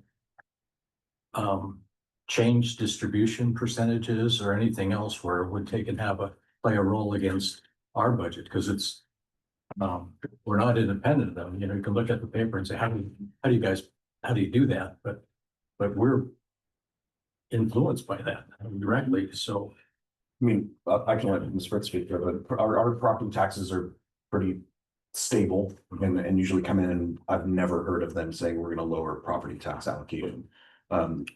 Speaker 2: change distribution percentages or anything else where it would take and play a role against our budget? Because it's we're not independent of them. You can look at the paper and say, how do you do that? But we're influenced by that directly. So
Speaker 5: I mean, I can let Ms. Fritz speak, but our property taxes are pretty stable and usually come in, and I've never heard of them saying we're gonna lower property tax allocation.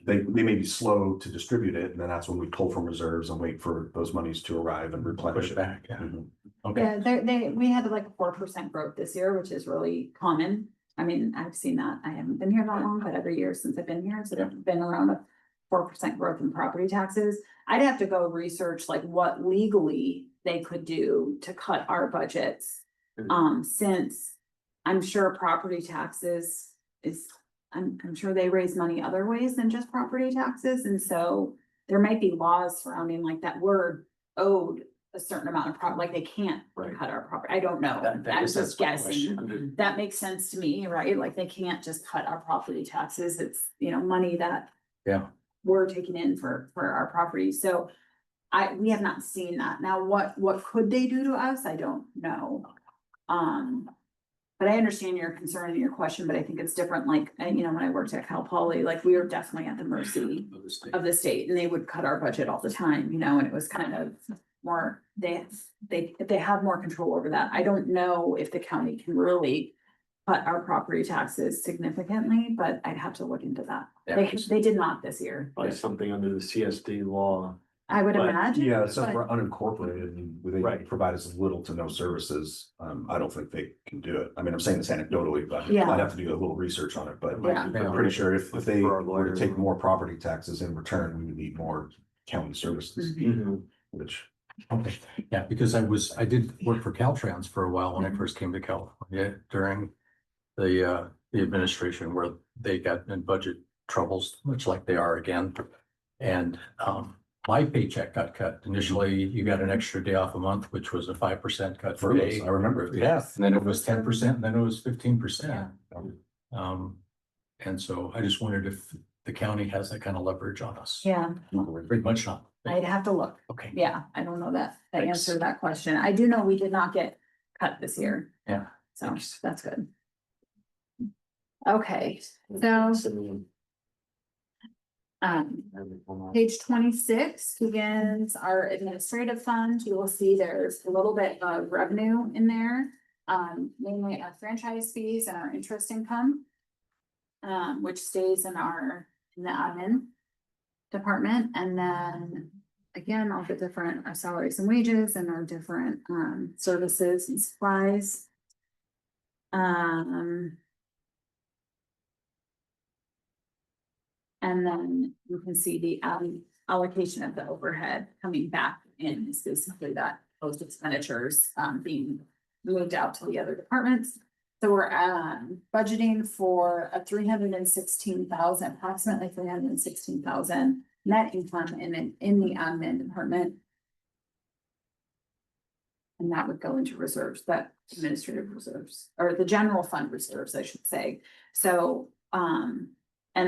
Speaker 5: They may be slow to distribute it, and then that's when we pull from reserves and wait for those monies to arrive and replenish
Speaker 2: push
Speaker 5: it.
Speaker 2: back. Yeah.
Speaker 5: Mhm.
Speaker 2: Okay.
Speaker 8: Yeah, we had like a 4% growth this year, which is really common. I mean, I've seen that. I haven't been here that long, but every year since I've been here, so there's been around a 4% growth in property taxes. I'd have to go research like what legally they could do to cut our budgets. Since I'm sure property taxes I'm sure they raise money other ways than just property taxes. And so there might be laws surrounding like that we're owed a certain amount of like they can't
Speaker 5: Right.
Speaker 8: cut our property. I don't know. I'm
Speaker 2: That's
Speaker 8: just
Speaker 2: my
Speaker 8: guessing.
Speaker 2: question.
Speaker 8: That makes sense to me, right? Like they can't just cut our property taxes. It's, money that
Speaker 2: Yeah.
Speaker 8: we're taking in for our property. So we have not seen that. Now, what could they do to us? I don't know. But I understand your concern and your question, but I think it's different. Like, when I worked at Cal Poly, like we were definitely at the mercy of the state and they would cut our budget all the time, and it was kind of more, they have more control over that. I don't know if the county can really cut our property taxes significantly, but I'd have to look into that.
Speaker 2: Yeah.
Speaker 8: They did not this year.
Speaker 4: By something under the CSD law.
Speaker 8: I would
Speaker 4: But,
Speaker 8: imagine.
Speaker 5: Yeah, since
Speaker 8: but-
Speaker 5: we're unincorporated and they
Speaker 4: Right.
Speaker 5: provide us little to no services, I don't think they can do it. I mean, I'm saying this anecdotally, but
Speaker 8: Yeah.
Speaker 5: I'd have to do a little research on it, but
Speaker 8: Yeah.
Speaker 5: I'm pretty sure if they
Speaker 4: For our
Speaker 5: were to
Speaker 4: lawyers.
Speaker 5: take more property taxes in return, we would need more county services, which.
Speaker 2: Okay, yeah, because I did work for Caltrans for a while when I first came to California during the administration where they got in budget troubles, much like they are again. And my paycheck got cut. Initially, you got an extra day off a month, which was a 5% cut for
Speaker 5: Furloughs,
Speaker 2: day.
Speaker 5: I remember. it.
Speaker 2: Yeah, and then it was 10%, and then it was 15%. And so I just wondered if the county has that kind of leverage on us.
Speaker 8: Yeah,
Speaker 2: Pretty much not.
Speaker 8: I'd have to look.
Speaker 2: Okay.
Speaker 8: Yeah, I don't know the
Speaker 2: Thanks.
Speaker 8: answer to that question. I do know we did not get cut this year.
Speaker 2: Yeah.
Speaker 8: So
Speaker 2: Thanks.
Speaker 8: that's good. Okay, so page 26 begins our administrative fund. You will see there's a little bit of revenue in there. Mainly our franchise fees and our interest income. Which stays in the admin department, and then again, all the different, our salaries and wages and our different services and supplies. And then you can see the allocation of the overhead coming back in is basically that those expenditures being moved out to the other departments. So we're budgeting for a 316,000, approximately 316,000 net income in the admin department. And that would go into reserves, that administrative reserves, or the general fund reserves, I should say. So, and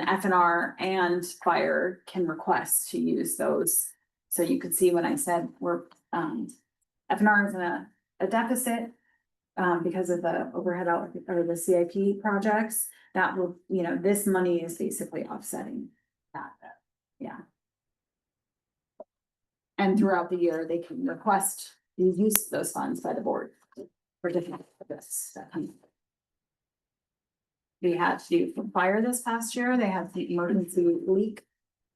Speaker 8: FNR and fire can request to use those. So you could see when I said we're, FNR is in a deficit. Because of the overhead out or the CIP projects, that will, this money is basically offsetting that, yeah. And throughout the year, they can request the use of those funds by the board for different purposes. We had to do for fire this past year, they had the emergency leak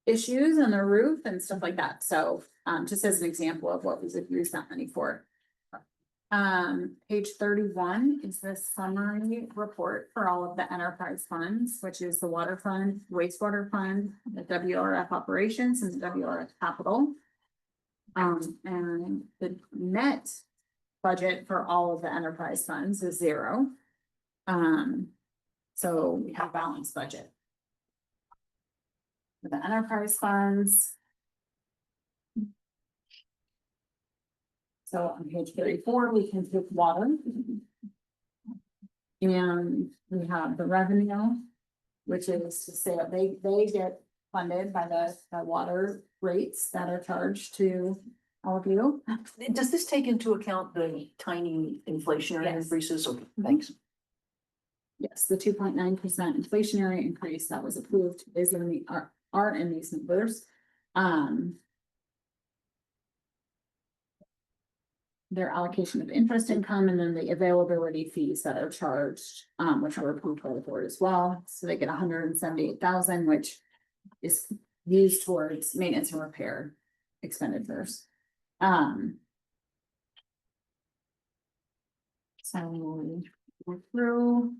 Speaker 8: issues on their roof and stuff like that, so, just as an example of what we would use that money for. Page 31 is the summary report for all of the enterprise funds, which is the water fund, wastewater fund, the WRF operations and the WRF capital. And the net budget for all of the enterprise funds is 0. So we have a balanced budget. For the enterprise funds. So on page 34, we can take water. And we have the revenue, which is to say that they get funded by the water rates that are charged to all of you.
Speaker 6: Does this take into account the tiny inflationary
Speaker 8: Yes.
Speaker 6: increases? Okay, thanks.
Speaker 8: Yes, the 2.9% inflationary increase that was approved is in the are in these numbers. Their allocation of interest income and then the availability fees that are charged, which were approved by the board as well. So they get 178,000, which is used towards maintenance and repair expenditures. So we're through.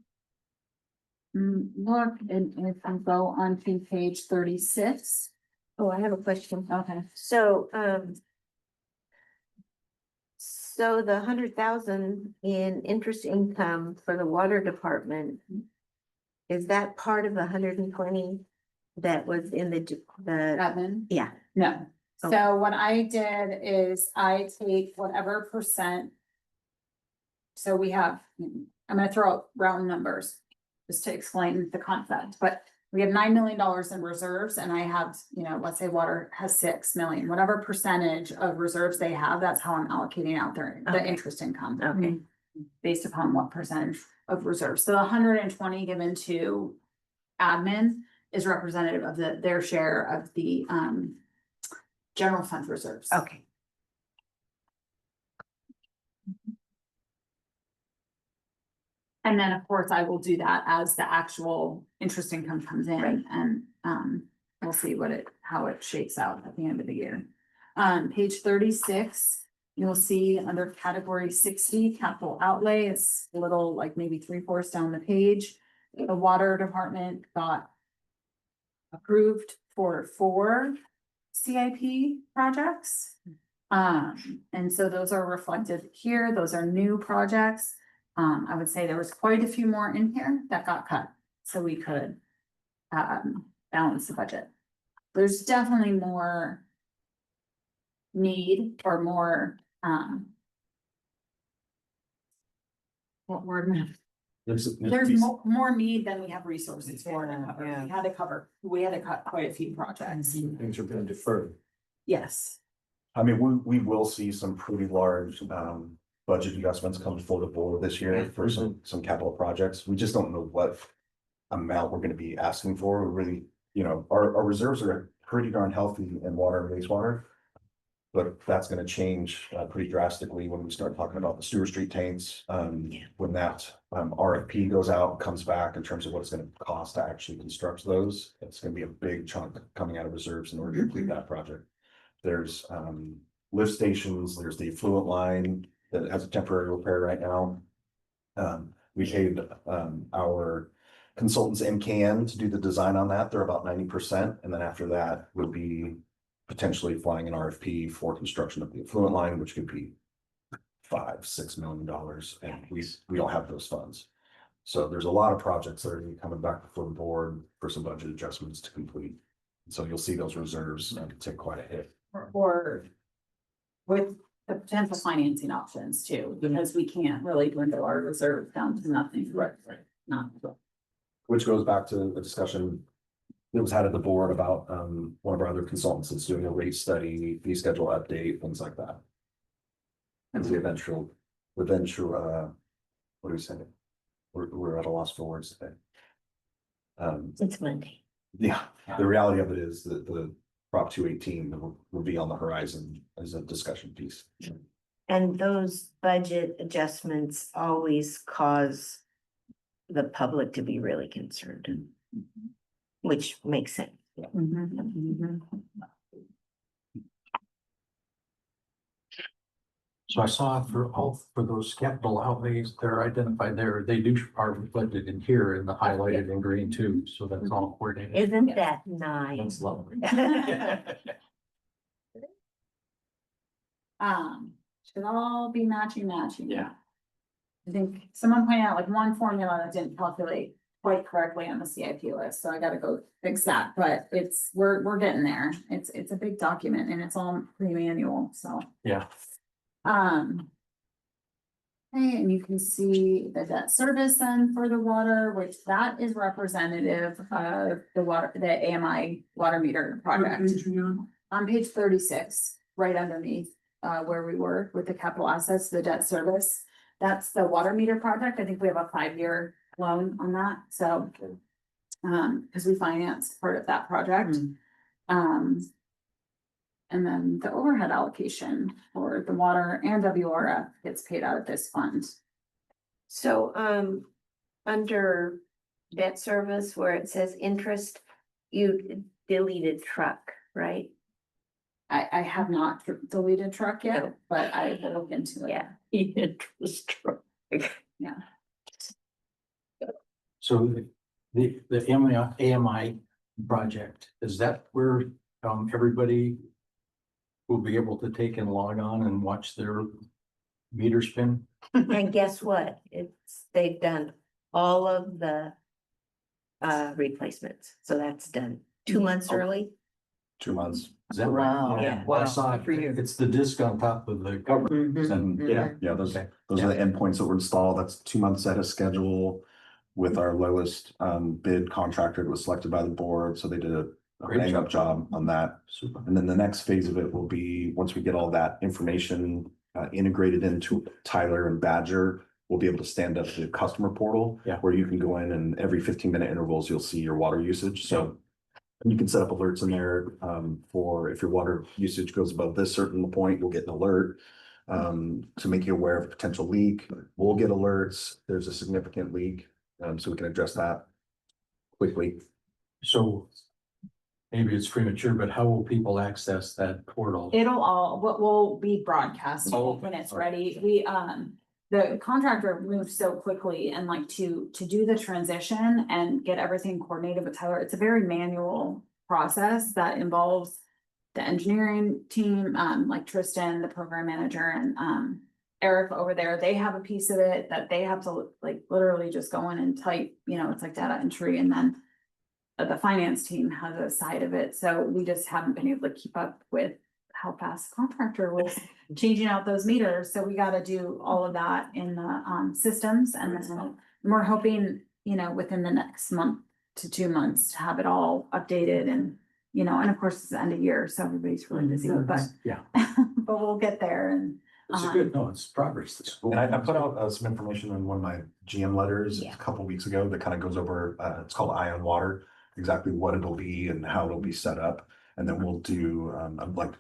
Speaker 8: Look, and if we go on to page 36.
Speaker 1: Oh, I have a question.
Speaker 8: Okay.
Speaker 1: So, so the 100,000 in interest income for the water department, is that part of the 120 that was in the,
Speaker 8: Admin?
Speaker 1: yeah,
Speaker 8: No.
Speaker 1: Okay.
Speaker 8: So what I did is I take whatever percent. So we have, I'm gonna throw out round numbers just to explain the concept, but we have $9 million in reserves and I have, let's say water has 6 million, whatever percentage of reserves they have, that's how I'm allocating out the
Speaker 1: Okay.
Speaker 8: interest income.
Speaker 1: Okay.
Speaker 8: Based upon what percentage of reserves. So 120 given to admin is representative of their share of the general fund reserves.
Speaker 1: okay.
Speaker 8: And then, of course, I will do that as the actual interest income comes in
Speaker 1: Right.
Speaker 8: and we'll see how it shakes out at the end of the year. Page 36, you'll see under category 60, capital outlay, it's a little like maybe 3/4 down the page. The water department got approved for 4 CIP projects. And so those are reflected here. Those are new projects. I would say there was quite a few more in here that got cut, so we could balance the budget. There's definitely more need or more, what word? am I- There's more need than we have resources for to cover. We had to cut quite a few projects.
Speaker 5: Things are being deferred.
Speaker 8: Yes.
Speaker 5: I mean, we will see some pretty large budget adjustments come before the board this year for some capital projects. We just don't know what amount we're gonna be asking for. We really, you know, our reserves are pretty darn healthy in water and wastewater. But that's gonna change pretty drastically when we start talking about the Stewart Street tanks. When that RFP goes out, comes back in terms of what it's gonna cost to actually construct those, it's gonna be a big chunk coming out of reserves in order to complete that project. There's lift stations, there's the effluent line that has a temporary repair right now. We paid our consultants MKN to do the design on that. They're about 90%, and then after that would be potentially flying an RFP for construction of the effluent line, which could be $5-6 million, and we don't have those funds. So there's a lot of projects that are gonna be coming back before the board for some budget adjustments to complete. So you'll see those reserves take quite a hit.
Speaker 8: Or with the potential financing options too, because we can't really dwindle our reserve down to nothing.
Speaker 5: Right.
Speaker 8: Not.
Speaker 5: Which goes back to a discussion that was had at the board about one of our other consultants that's doing a rate study, fee schedule update, things like that. And the eventual, what do we say? We're at a loss for words today.
Speaker 1: It's Monday.
Speaker 5: Yeah, the reality of it is that the Prop 218 will be on the horizon as a discussion piece.
Speaker 1: And those budget adjustments always cause the public to be really concerned, which makes sense.
Speaker 2: So I saw for those capital outlays, they're identified there, are reflected in here in the highlighted in green too, so that's all coordinated.
Speaker 1: Isn't that nice?
Speaker 2: That's lovely.
Speaker 8: Should all be matching.
Speaker 2: Yeah.
Speaker 8: I think someone pointed out like one formula that didn't calculate quite correctly on the CIP list, so I gotta go fix that, but we're getting there. It's a big document and it's all pretty manual, so.
Speaker 2: Yeah.
Speaker 8: Okay, and you can see the debt service then for the water, which that is representative of the AMI water meter project.
Speaker 3: What page are you on?
Speaker 8: On page 36, right underneath where we were with the capital assets, the debt service. That's the water meter project. I think we have a 5-year loan on that, so. Because we financed part of that project. And then the overhead allocation for the water and WRF gets paid out of this fund.
Speaker 1: So, under debt service where it says interest, you deleted truck, right?
Speaker 8: I have not deleted truck yet, but I will look into it.
Speaker 1: Yeah.
Speaker 2: Interest truck.
Speaker 8: Yeah.
Speaker 2: So the AMI project, is that where everybody will be able to take and log on and watch their meter spin?
Speaker 1: And guess what? They've done all of the replacements, so that's done 2 months early.
Speaker 5: 2 months.
Speaker 2: Is that right?
Speaker 6: Wow.
Speaker 1: Yeah.
Speaker 2: Well, I saw
Speaker 6: For you.
Speaker 2: it's the disc on top of the cover. And
Speaker 5: Yeah, those are the endpoints that were installed. That's 2 months ahead of schedule with our lowest bid contractor that was selected by the board. So they did a
Speaker 2: Great
Speaker 5: bang up job on that.
Speaker 2: Super.
Speaker 5: And then the next phase of it will be, once we get all that information integrated into Tyler and Badger, we'll be able to stand up the customer portal.
Speaker 2: Yeah.
Speaker 5: Where you can go in and every 15-minute intervals, you'll see your water usage. So you can set up alerts in there for if your water usage goes above this certain point, you'll get an alert to make you aware of a potential leak. We'll get alerts. There's a significant leak, so we can address that quickly.
Speaker 2: So maybe it's premature, but how will people access that portal?
Speaker 8: It'll all, what will be broadcast
Speaker 2: Oh,
Speaker 8: when it's
Speaker 2: okay.
Speaker 8: ready. We, the contractor moved so quickly and like to do the transition and get everything coordinated with Tyler. It's a very manual process that involves the engineering team, like Tristan, the program manager, and Eric over there. They have a piece of it that they have to like literally just go in and type, you know, it's like data entry, and then the finance team has a side of it. So we just haven't been able to keep up with how fast the contractor was changing out those meters, so we gotta do all of that in the systems, and then we're hoping, you know, within the next month to 2 months to have it all updated and, you know, and of course, it's the end of year, so everybody's really busy, but
Speaker 2: Yeah,
Speaker 8: but we'll get there and.
Speaker 2: it's good. No, it's progress. It's cool.
Speaker 5: And I put out some information in one of my GM letters
Speaker 8: Yeah.
Speaker 5: a couple weeks ago that kind of goes over, it's called Eye on Water, exactly what it'll be and how it'll be set up. And then we'll do, like,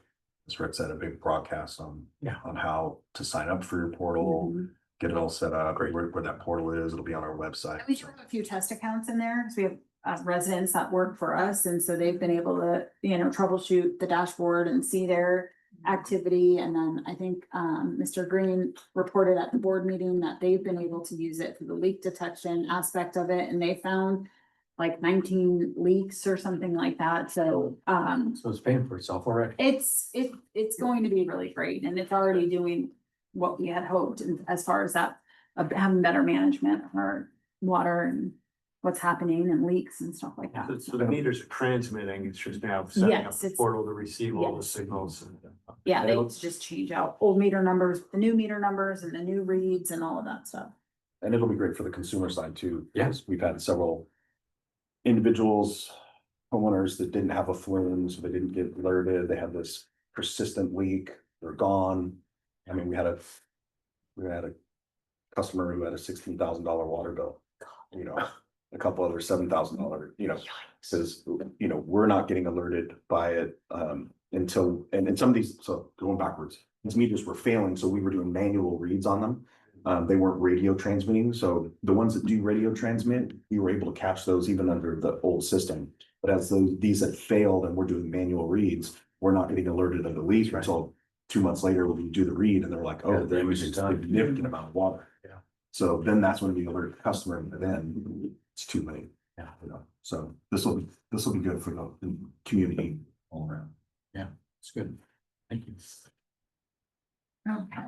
Speaker 5: as Rick said, a big broadcast on,
Speaker 2: Yeah.
Speaker 5: on how to sign up for your portal,
Speaker 8: Mhm.
Speaker 5: get it all set up, where that portal is, it'll be on our website.
Speaker 8: And we do have a few test accounts in there, because we have residents that work for us, and so they've been able to, you know, troubleshoot the dashboard and see their activity. And then I think Mr. Green reported at the board meeting that they've been able to use it for the leak detection aspect of it, and they found like 19 leaks or something like that, so
Speaker 2: So it's paying for itself already.
Speaker 8: it's going to be really great, and it's already doing what we had hoped, and as far as that, having better management of our water and what's happening and leaks and stuff like that.
Speaker 4: So the meters are transmitting, it's just now setting up
Speaker 8: Yes,
Speaker 4: the
Speaker 8: it's-
Speaker 4: portal to receive all the
Speaker 8: yes.
Speaker 4: signals. And
Speaker 8: Yeah, they just change out old meter numbers, the new meter numbers and the new reads and all of that stuff.
Speaker 5: And it'll be great for the consumer side too.
Speaker 2: Yeah.
Speaker 5: Because we've had several individuals, homeowners that didn't have a flume, so they didn't get alerted. They had this persistent leak, they're gone. I mean, we had a customer who had a $16,000 water bill, you know, a couple other $7,000, you know, says, you know, we're not getting alerted by it until, and some of these, so going backwards, these meters were failing, so we were doing manual reads on them. They weren't radio transmitting, so the ones that do radio transmit, we were able to catch those even under the old system. But as these had failed and we're doing manual reads, we're not getting alerted of the leak until 2 months later, when we do the read and they're like,
Speaker 2: Yeah,
Speaker 5: oh,
Speaker 2: the
Speaker 5: there was
Speaker 2: damage
Speaker 5: a
Speaker 2: is done.
Speaker 5: significant amount of water.
Speaker 2: Yeah.
Speaker 5: So then that's when we alert the customer, and then it's too late.
Speaker 2: Yeah.
Speaker 5: You know, so this will be good for the community all around.
Speaker 2: It's good. Thank you.
Speaker 8: Okay.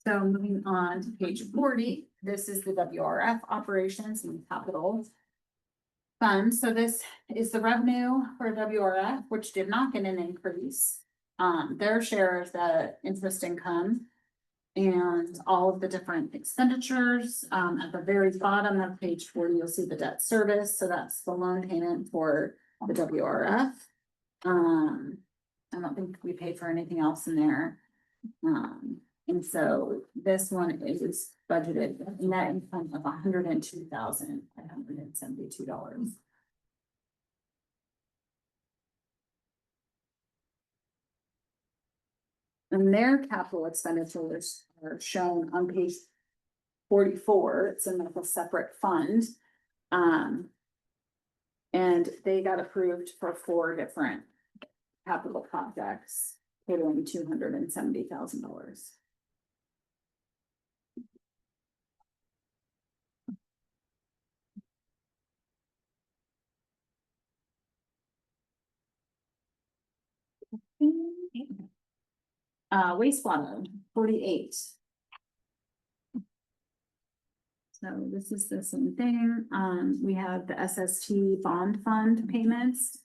Speaker 8: So moving on to page 40, this is the WRF operations and capital fund. So this is the revenue for WRF, which did not get an increase. Their share of the interest income and all of the different expenditures. At the very bottom of page 40, you'll see the debt service. So that's the loan payment for the WRF. I don't think we paid for anything else in there. And so this one is budgeted net income of $102,572. And their capital expenditures are shown on page 44. It's in like a separate fund. And they got approved for 4 different capital projects, totaling $270,000. Wastewater, 48. So this is the same thing. We have the SST bond fund payments,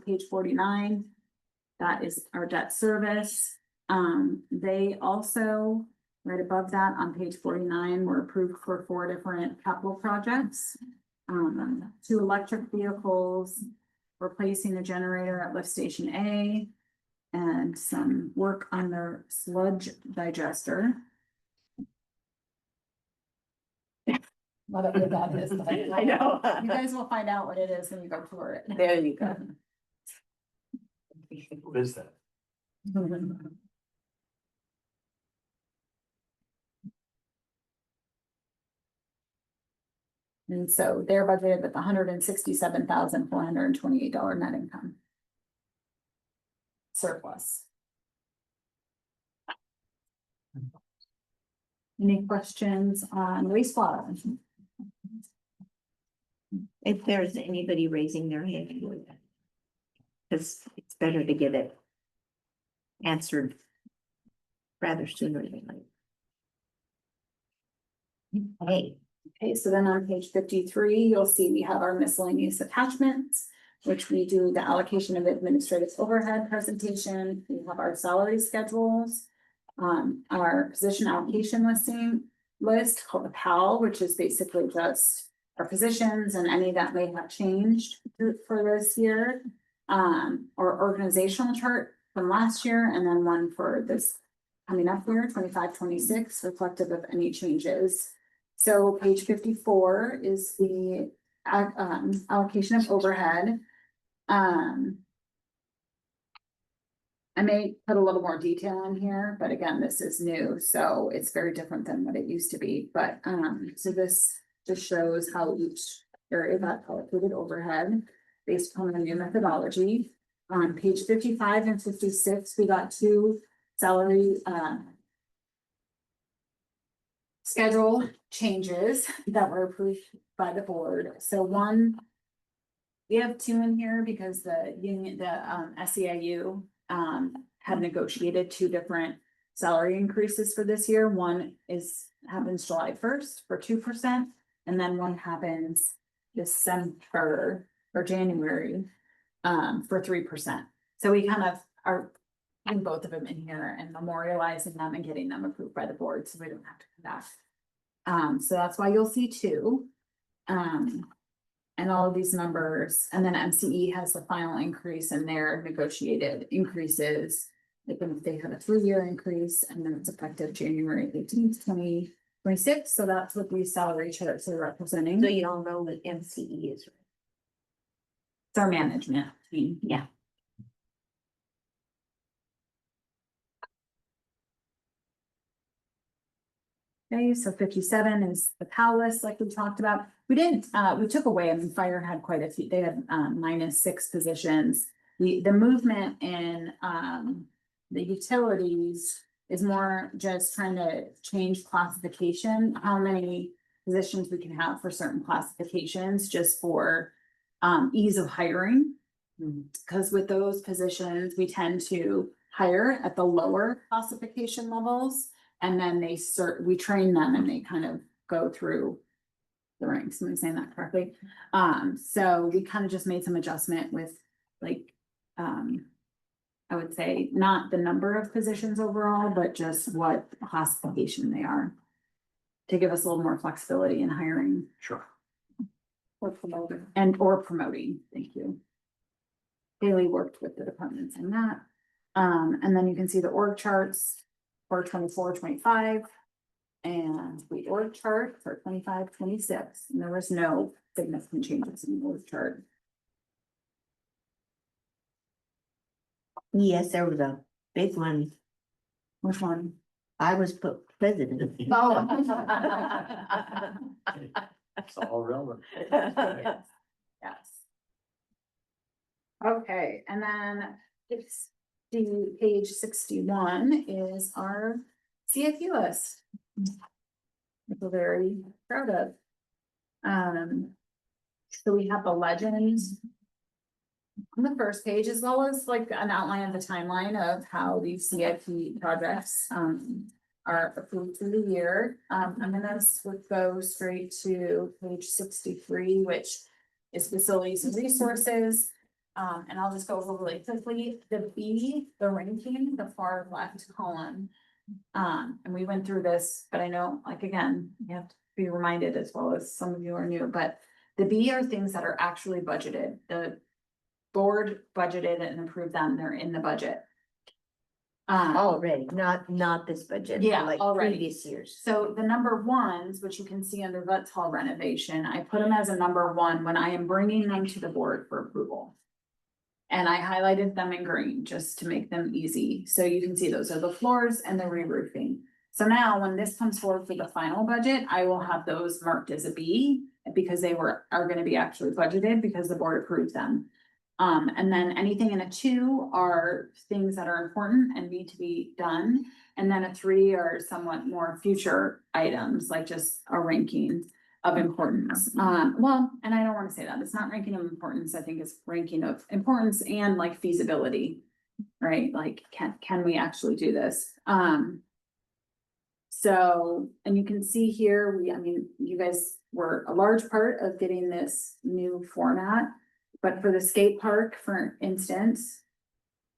Speaker 8: page 49. That is our debt service. They also, right above that on page 49, were approved for 4 different capital projects. 2 electric vehicles, replacing the generator at lift station A, and some work on their sludge digester. What that is.
Speaker 1: I know.
Speaker 8: You guys will find out what it is when you go tour it.
Speaker 1: There you go.
Speaker 4: What is that?
Speaker 8: And so they're budgeted with $167,428 net income. Surplus. Any questions on wastewater?
Speaker 1: If there's anybody raising their hand. Because it's better to get it answered rather sooner than later. Okay.
Speaker 8: Okay, so then on page 53, you'll see we have our miscellaneous attachments. which we do the allocation of administrative overhead presentation. We have our salary schedules. Our position allocation list called the PAL, which is basically just our positions and any that may have changed for this year. Our organizational chart from last year, and then one for this coming up year, 25-26, reflective of any changes. So page 54 is the allocation of overhead. I may put a little more detail in here, but again, this is new, so it's very different than what it used to be. But so this just shows how each area got allocated overhead based upon the new methodology. On page 55 and 56, we got two salary schedule changes that were approved by the board. So one, we have two in here because the union, the SEIU have negotiated two different salary increases for this year. One happens July 1st for 2%, and then one happens December or January for 3%. So we kind of are putting both of them in here and memorializing them and getting them approved by the board, so we don't have to come back. So that's why you'll see two. And all of these numbers, and then MCE has the final increase in their negotiated increases. They have a 3-year increase, and then it's effective January 18th, 2026. So that's what these salary charts are representing.
Speaker 1: So you all know what MCE is.
Speaker 8: It's our management team.
Speaker 1: Yeah.
Speaker 8: Okay, so 57 is the PAL list, like we talked about. We didn't, we took away, I mean, fire had quite a few, they had -6 positions. The movement in the utilities is more just trying to change classification, how many positions we can have for certain classifications, just for ease of hiring. Because with those positions, we tend to hire at the lower classification levels. And then we train them and they kind of go through the ranks. Am I saying that correctly? So we kind of just made some adjustment with like, I would say not the number of positions overall, but just what classification they are. To give us a little more flexibility in hiring.
Speaker 2: Sure.
Speaker 8: Or promoting. Or promoting, thank you. Haley worked with the departments in that. And then you can see the org charts for 24-25 and the org chart for 25-26. And there was no significant changes in the org chart.
Speaker 1: Yes, there was a big one.
Speaker 8: Which one?
Speaker 1: I was put president.
Speaker 8: Oh.
Speaker 2: It's all relevant.
Speaker 8: Yes. Okay, and then it's the page 61 is our CFU list. Which we're very proud of. So we have the legends on the first page, as well as like an outline of the timeline of how these CIP projects are approved through the year. I'm gonna go straight to page 63, which is facilities and resources. And I'll just go over really quickly. The B, the ranking, the far left column. And we went through this, but I know, like, again, you have to be reminded, as well as some of you are new, but the B are things that are actually budgeted. The board budgeted and approved them, they're in the budget.
Speaker 1: Already, not this budget.
Speaker 8: Yeah,
Speaker 1: like
Speaker 8: already.
Speaker 1: previous years.
Speaker 8: So the number ones, which you can see under Vets Hall renovation, I put them as a number 1 when I am bringing them to the board for approval. And I highlighted them in green just to make them easy. So you can see those are the floors and the re-roofing. So now when this comes forward for the final budget, I will have those marked as a B because they are going to be actually budgeted because the board approved them. And then anything in a 2 are things that are important and need to be done. And then a 3 are somewhat more future items, like just a ranking of importance. Well, and I don't want to say that, it's not ranking of importance, I think it's ranking of importance and like feasibility, right? Like, can we actually do this? So, and you can see here, I mean, you guys were a large part of getting this new format. But for the skate park, for instance,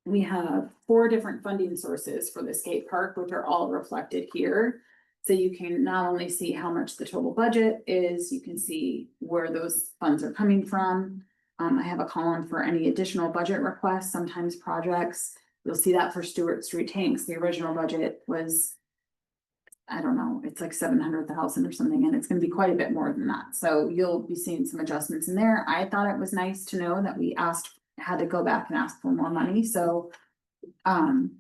Speaker 8: we have 4 different funding sources for the skate park, which are all reflected here. So you can not only see how much the total budget is, you can see where those funds are coming from. I have a column for any additional budget requests, sometimes projects. You'll see that for Stewart Street tanks, the original budget was, I don't know, it's like 700,000 or something, and it's gonna be quite a bit more than that. So you'll be seeing some adjustments in there. I thought it was nice to know that we had to go back and ask for more money, so. You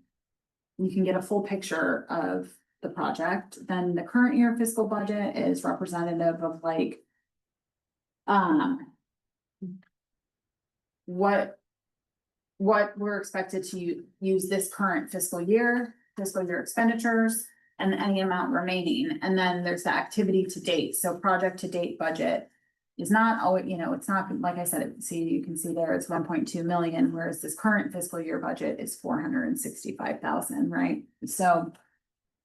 Speaker 8: can get a full picture of the project, then the current year fiscal budget is representative of like. What we're expected to use this current fiscal year expenditures. And any amount remaining, and then there's the activity to date, so project to date budget. Is not, it's not, like I said, you can see there, it's 1.2 million, whereas this current fiscal year budget is 465,000, right? So.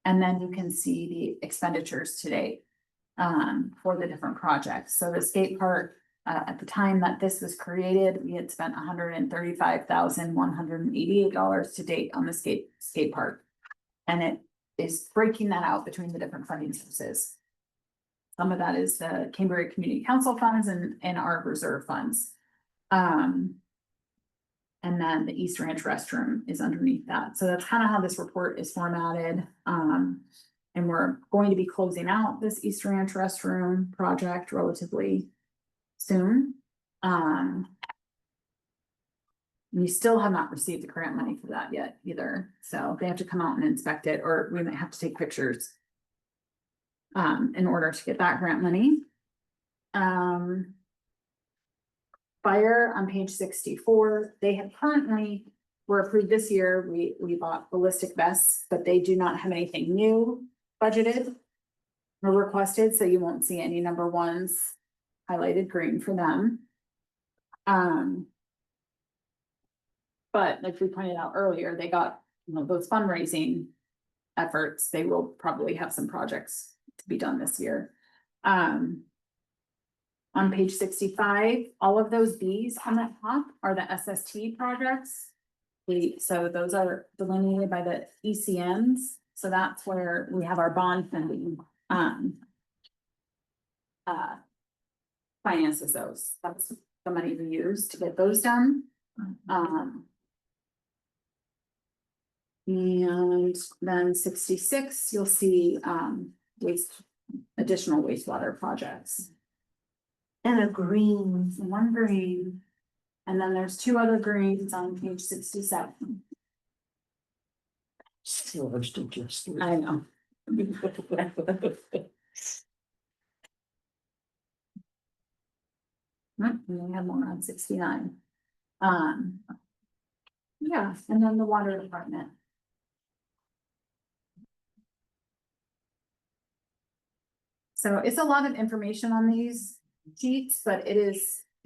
Speaker 8: And then you can see the expenditures to date. For the different projects, so the skate park, at the time that this was created, we had spent $135,188 to date on the skate park. And it is breaking that out between the different funding sources. Some of that is the Cambria Community Council funds and our reserve funds. And then the East Ranch restroom is underneath that. So that's kind of how this report is formatted. And we're going to be closing out this East Ranch restroom project relatively soon. We still have not received the grant money for that yet either, so they have to come out and inspect it, or we might have to take pictures. In order to get that grant money. Fire on page 64, they have currently, were approved this year, we bought ballistic vests, but they do not have anything new budgeted. Or requested, so you won't see any number ones highlighted green for them. But like we pointed out earlier, they got, those fundraising efforts, they will probably have some projects to be done this year. On page 65, all of those Bs on that top are the SST projects. So those are delineated by the ECMs, so that's where we have our bond funding, finances those, that's the money we use to get those done. And then 66, you'll see, additional wastewater projects.
Speaker 1: And a green.
Speaker 8: One green, and then there's 2 other greens on page 67. I know. And we have more on 69. Yeah, and then the water department. So it's a lot of information on these sheets, but it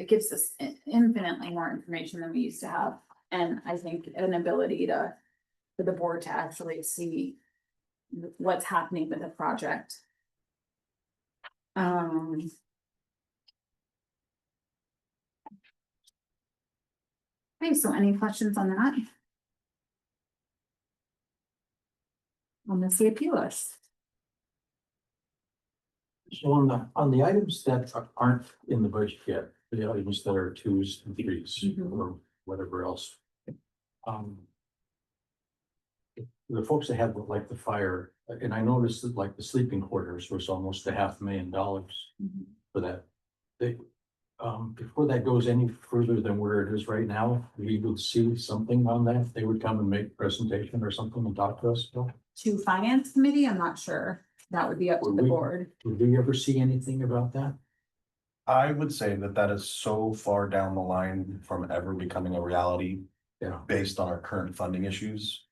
Speaker 8: gives us infinitely more information than we used to have. And I think an ability for the board to actually see what's happening with the project. Okay, so any questions on that? On the CIP list?
Speaker 2: So on the items that aren't in the budget yet, the items that are 2s and 3s or whatever else. The folks that have like the fire, and I noticed that like the sleeping quarters was almost $500,000 for that. Before that goes any further than where it is right now, we would see something on that. They would come and make a presentation or something and talk to us.
Speaker 8: To finance committee, I'm not sure. That would be up to the board.
Speaker 2: Would we ever see anything about that?
Speaker 5: I would say that is so far down the line from ever becoming a reality.
Speaker 2: Yeah.
Speaker 5: Based on our current funding issues.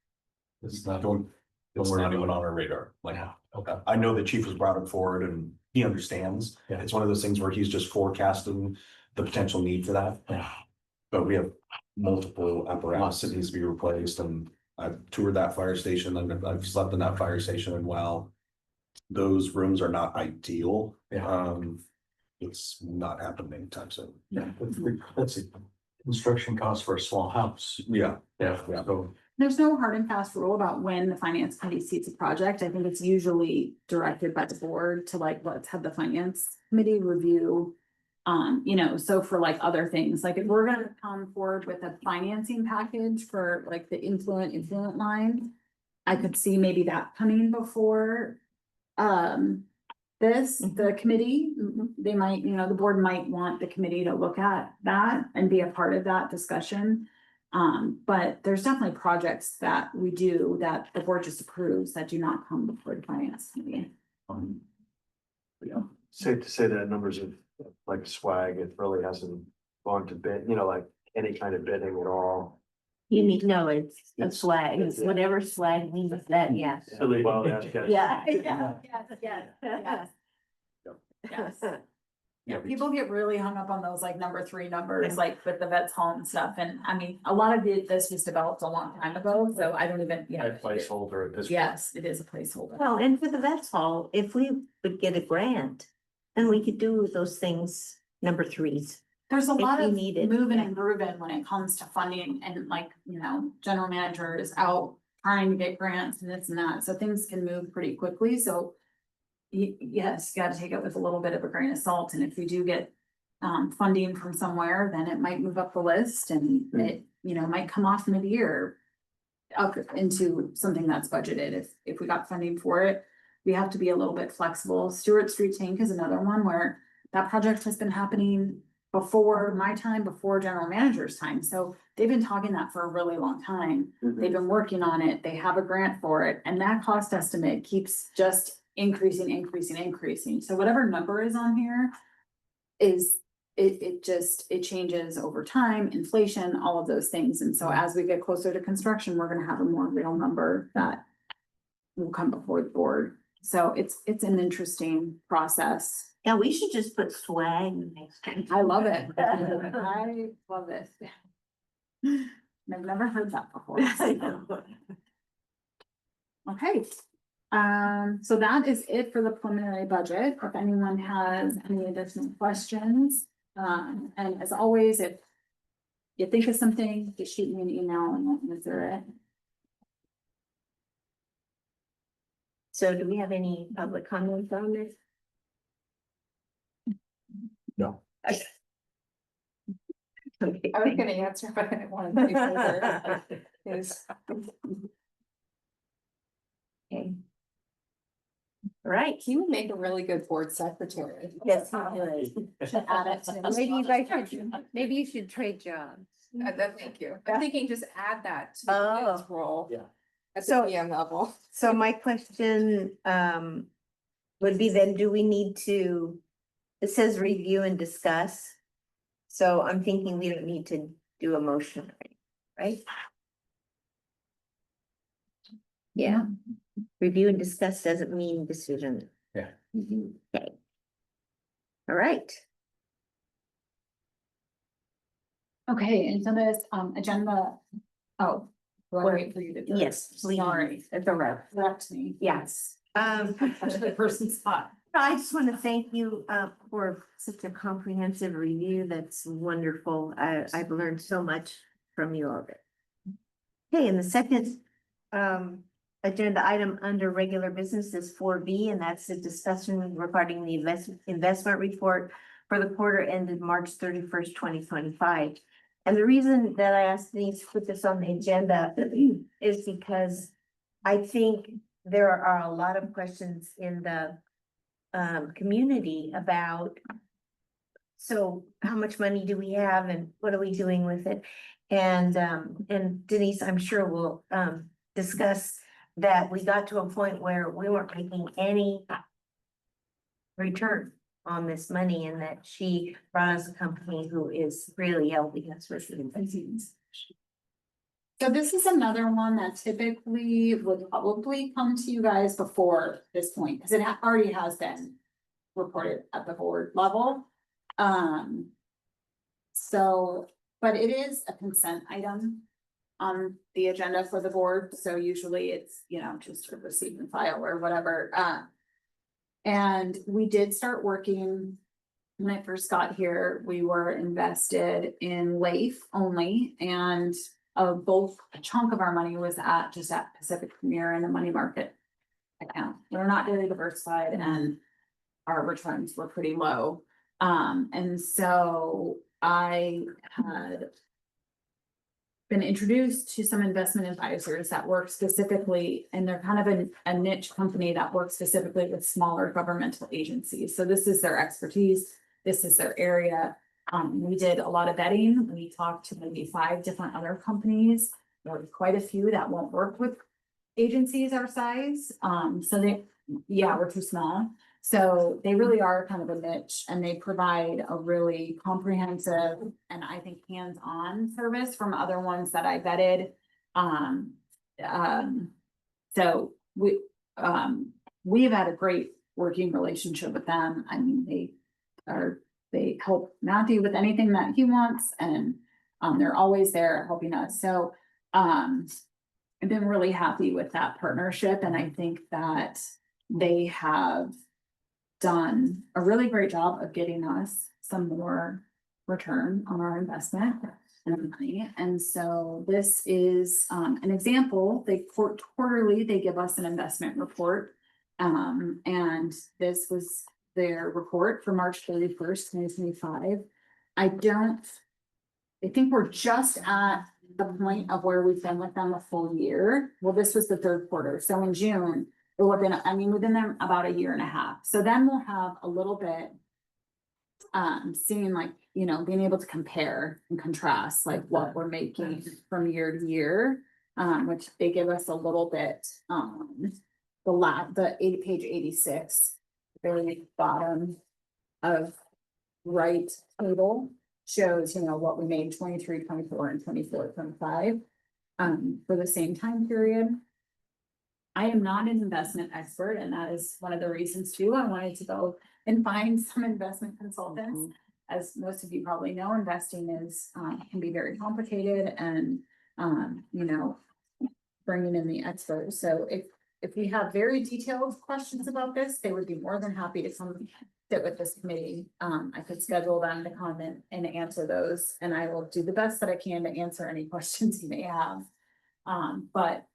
Speaker 2: It's not,
Speaker 5: It's
Speaker 2: worry
Speaker 5: not
Speaker 2: about
Speaker 5: even
Speaker 2: it.
Speaker 5: on our radar. Like,
Speaker 2: yeah, okay.
Speaker 5: I know the chief has brought it forward and he understands.
Speaker 2: Yeah.
Speaker 5: It's one of those things where he's just forecasting the potential need for that.
Speaker 2: Yeah.
Speaker 5: But we have multiple apparatus that needs to be replaced, and I've toured that fire station and I've slept in that fire station, and while those rooms are not ideal,
Speaker 2: Yeah.
Speaker 5: it's not happening anytime soon.
Speaker 2: Yeah, let's see. construction costs for a small house.
Speaker 5: Yeah.
Speaker 2: Yeah, so
Speaker 8: There's no hard and fast rule about when the finance committee seats a project. I think it's usually directed by the board to like, let's have the finance committee review. You know, so for like other things, like if we're gonna come forward with a financing package for like the influent line. I could see maybe that coming before, the committee, they might, you know, the board might want the committee to look at that and be a part of that discussion. But there's definitely projects that we do that the board just approves that do not come before the finance committee.
Speaker 2: yeah.
Speaker 4: Safe to say that numbers of like swag, it really hasn't gone to bid, you know, like any kind of bidding at all.
Speaker 1: You need, no, it's a
Speaker 4: It's-
Speaker 1: swag, it's whatever swag means that, yeah.
Speaker 4: Silly wild ass guys.
Speaker 1: Yeah.
Speaker 8: Yes.
Speaker 2: Yeah,
Speaker 8: People get really hung up on those like number 3 numbers, like with the vets home and stuff, and I mean, a lot of this was developed a long time ago, so I don't even,
Speaker 4: A placeholder at this. point.
Speaker 8: Yes, it is a placeholder.
Speaker 1: Well, and for the vets hall, if we would get a grant, then we could do those things, number 3s.
Speaker 8: There's a
Speaker 1: if
Speaker 8: lot
Speaker 1: we
Speaker 8: of
Speaker 1: need it,
Speaker 8: moving
Speaker 1: yeah.
Speaker 8: and grooving when it comes to funding and like, you know, general manager is out trying to get grants and this and that, so things can move pretty quickly, so. Yes, you gotta take it with a little bit of a grain of salt, and if we do get funding from somewhere, then it might move up the list and it, you know, might come off mid-year. Up into something that's budgeted, if we got funding for it, we have to be a little bit flexible. Stewart Street Tank is another one where that project has been happening before my time, before general manager's time, so they've been talking that for a really long time. They've been working on it, they have a grant for it, and that cost estimate keeps just increasing. So whatever number is on here is, it changes over time, inflation, all of those things. And so as we get closer to construction, we're gonna have a more real number that will come before the board. So it's an interesting process.
Speaker 1: Yeah, we should just put swag next time.
Speaker 8: I love it. I love it. I've never heard that before. Okay. So that is it for the preliminary budget. If anyone has any additional questions, and as always, if you think of something, just shoot me an email and I'll answer it.
Speaker 1: So do we have any public comments on this?
Speaker 5: No.
Speaker 1: Okay.
Speaker 7: I was gonna answer, but I didn't want to. Is
Speaker 1: Okay. Right.
Speaker 7: he would make a really good board secretary.
Speaker 1: Yes, he would.
Speaker 8: Should add it to the-
Speaker 9: Maybe you guys should, maybe you should trade jobs.
Speaker 7: Thank you. I'm thinking just add that to
Speaker 1: Oh.
Speaker 7: his role.
Speaker 5: Yeah.
Speaker 7: At
Speaker 1: So-
Speaker 7: the PM level.
Speaker 1: So my question would be then, do we need to, it says review and discuss. So I'm thinking we don't need to do a motion, right? Yeah, review and discuss doesn't mean decision.
Speaker 2: Yeah.
Speaker 1: Okay. All right.
Speaker 8: Okay, and so this agenda, oh, do I
Speaker 1: Well,
Speaker 8: wait for you to? do it?
Speaker 1: Yes, please.
Speaker 8: Sorry,
Speaker 1: That's all right.
Speaker 8: correct me.
Speaker 1: Yes.
Speaker 8: The person's spot.
Speaker 1: I just want to thank you for such a comprehensive review. That's wonderful. I've learned so much from you already. Okay, and the second agenda item under regular business is 4B, and that's the discussion regarding the investment report for the quarter ended March 31st, 2025. And the reason that I asked Denise to put this on the agenda is because I think there are a lot of questions in the community about, so how much money do we have and what are we doing with it? And Denise, I'm sure will discuss that we got to a point where we weren't making any return on this money, and that she brought us a company who is really helping us with the investments.
Speaker 8: So this is another one that typically would probably come to you guys before this point, because it already has been reported at the board level. So, but it is a consent item on the agenda for the board, so usually it's, you know, just a receive and file or whatever. And we did start working when I first got here, we were invested in Leaf only, and both a chunk of our money was at Pacific Premier and the money market account. We're not very diversified and our returns were pretty low. And so I had been introduced to some investment advisors that work specifically, and they're kind of a niche company that works specifically with smaller governmental agencies. So this is their expertise. This is their area. We did a lot of vetting. We talked to maybe 5 different other companies. There were quite a few that won't work with agencies our size. We're too small. So they really are kind of a niche, and they provide a really comprehensive and I think hands-on service from other ones that I vetted. So we've had a great working relationship with them. I mean, they help Matthew with anything that he wants, and they're always there helping us. So I've been really happy with that partnership, and I think that they have done a really great job of getting us some more return on our investment and money. And so this is an example. Quarterly, they give us an investment report. And this was their report for March 31st, 2025. I think we're just at the point of where we've been with them a full year. Well, this was the 3rd quarter. So in June, it would have been, we've been there about a year and a half. So then we'll have a little bit, seeing being able to compare and contrast like what we're making from year to year, which they give us a little bit, page 86, very bottom of right table shows, what we made 23, 24 and 24, 25, for the same time period. I am not an investment expert, and that is one of the reasons too. I wanted to go and find some investment consultants. As most of you probably know, investing can be very complicated, and bringing in the experts. So if we have very detailed questions about this, they would be more than happy to come sit with this committee. I could schedule them to come in and answer those, and I will do the best that I can to answer any questions you may have. But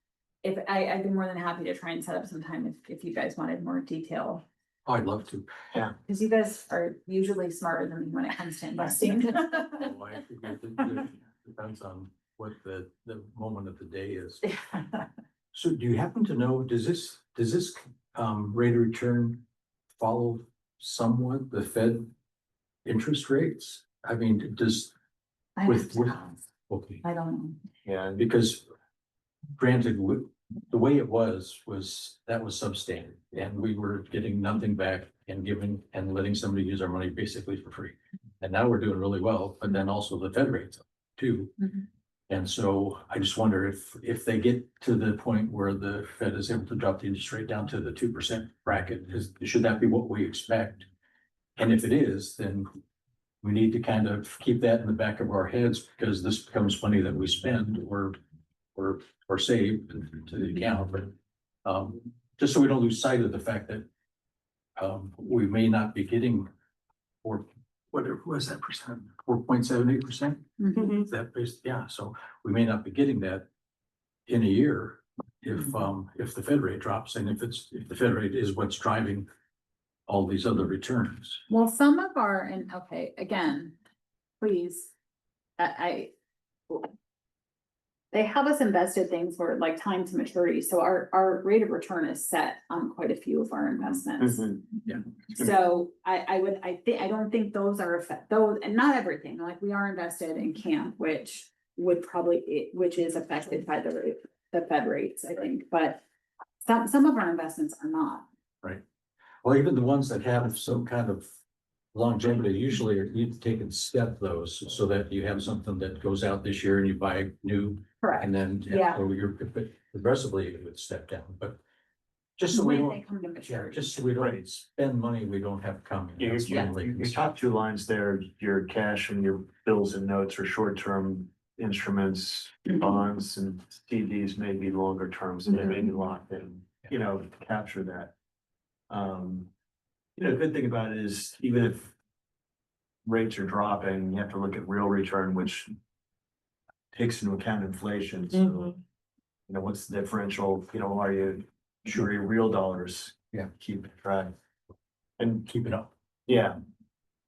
Speaker 8: I'd be more than happy to try and set up some time if you guys wanted more detail.
Speaker 2: Oh, I'd love to.
Speaker 8: Because you guys are usually smarter than me when it comes to investing.
Speaker 2: Well, I think it depends on what the moment of the day is. So do you happen to know, does this rate of return follow somewhat the Fed interest rates? I mean,
Speaker 8: I
Speaker 2: with,
Speaker 8: don't know.
Speaker 2: okay,
Speaker 8: I don't know.
Speaker 5: Yeah,
Speaker 2: because granted, the way it was that was substandard, and we were getting nothing back and giving and letting somebody use our money basically for free. And now we're doing really well, but then also the Fed rates up too.
Speaker 8: Mhm.
Speaker 2: And so I just wonder if they get to the point where the Fed is able to drop the interest rate down to the 2% bracket, should that be what we expect? And if it is, then we need to kind of keep that in the back of our heads, because this becomes money that we spend or save to the account. But just so we don't lose sight of the fact that we may not be getting, or whatever was that percent, 4.78%?
Speaker 8: Mhm.
Speaker 2: Is that based? Yeah, so we may not be getting that in a year if the Fed rate drops, and if the Fed rate is what's driving all these other returns.
Speaker 8: Well, some of okay, again, please, they have us invested things where like time to maturity. So our rate of return is set on quite a few of our investments.
Speaker 2: Yeah.
Speaker 8: So I don't think those are those, and not everything, like we are invested in camp, which is affected by the Fed rates, I think, but some of our investments are not.
Speaker 2: Right. Well, even the ones that have some kind of longevity, usually you take and step those so that you have something that goes out this year and you buy new.
Speaker 8: Correct.
Speaker 2: And then,
Speaker 8: Yeah.
Speaker 2: so you're progressively it would step down, but just so we
Speaker 8: When they
Speaker 2: don't,
Speaker 8: come to
Speaker 2: yeah,
Speaker 8: maturity.
Speaker 2: just so we don't spend money we don't have coming. That's my only
Speaker 4: Your
Speaker 2: concern.
Speaker 4: top 2 lines there, your cash and your bills and notes are short-term instruments, bonds and CDs may be longer terms, and they may be locked in, to capture that. Good thing about it is even if rates are dropping, you have to look at real return, which takes into account inflation, so.
Speaker 1: Mhm.
Speaker 4: You know, what's the differential, you know, are you sure your real dollars?
Speaker 2: Yeah.
Speaker 4: Keep track. And
Speaker 2: Keep it up.
Speaker 4: yeah,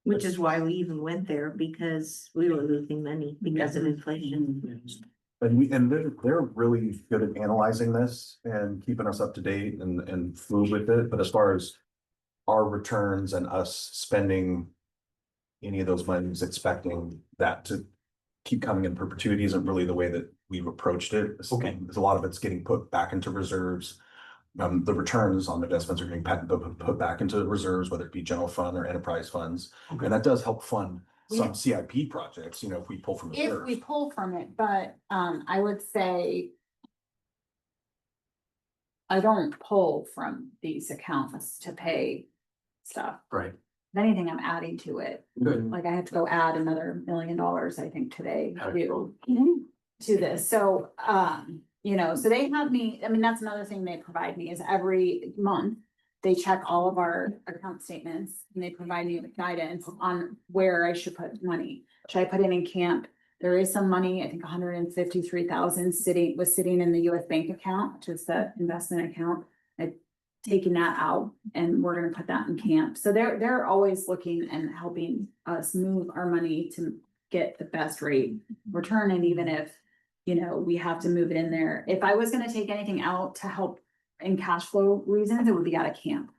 Speaker 1: Which is why we even went there, because we were losing money because of inflation.
Speaker 5: And they're really good at analyzing this and keeping us up to date and fluid with it, but as far as our returns and us spending any of those monies, expecting that to keep coming in perpetuity isn't really the way that we've approached it.
Speaker 2: Okay.
Speaker 5: There's a lot of it's getting put back into reserves. The returns on investments are getting put back into reserves, whether it be general fund or enterprise funds.
Speaker 2: Okay.
Speaker 5: And that does help fund some
Speaker 8: Yeah.
Speaker 5: CIP projects, you know, if we pull from
Speaker 8: If
Speaker 5: reserves.
Speaker 8: we pull from it, but, I would say. I don't pull from these accounts to pay stuff.
Speaker 2: Right.
Speaker 8: If anything, I'm adding to it.
Speaker 2: Good.
Speaker 8: Like I have to go add another $1 million, I think, today
Speaker 2: Okay.
Speaker 8: to this. So, you know, so they have me, I mean, that's another thing they provide me is every month. They check all of our account statements and they provide me with guidance on where I should put money. Should I put it in camp? There is some money, I think 153,000 sitting in the US bank account, which is the investment account. I've taken that out and we're gonna put that in camp. So they're always looking and helping us move our money to get the best rate return. And even if, you know, we have to move it in there. If I was gonna take anything out to help in cash flow reasons, it would be out of camp.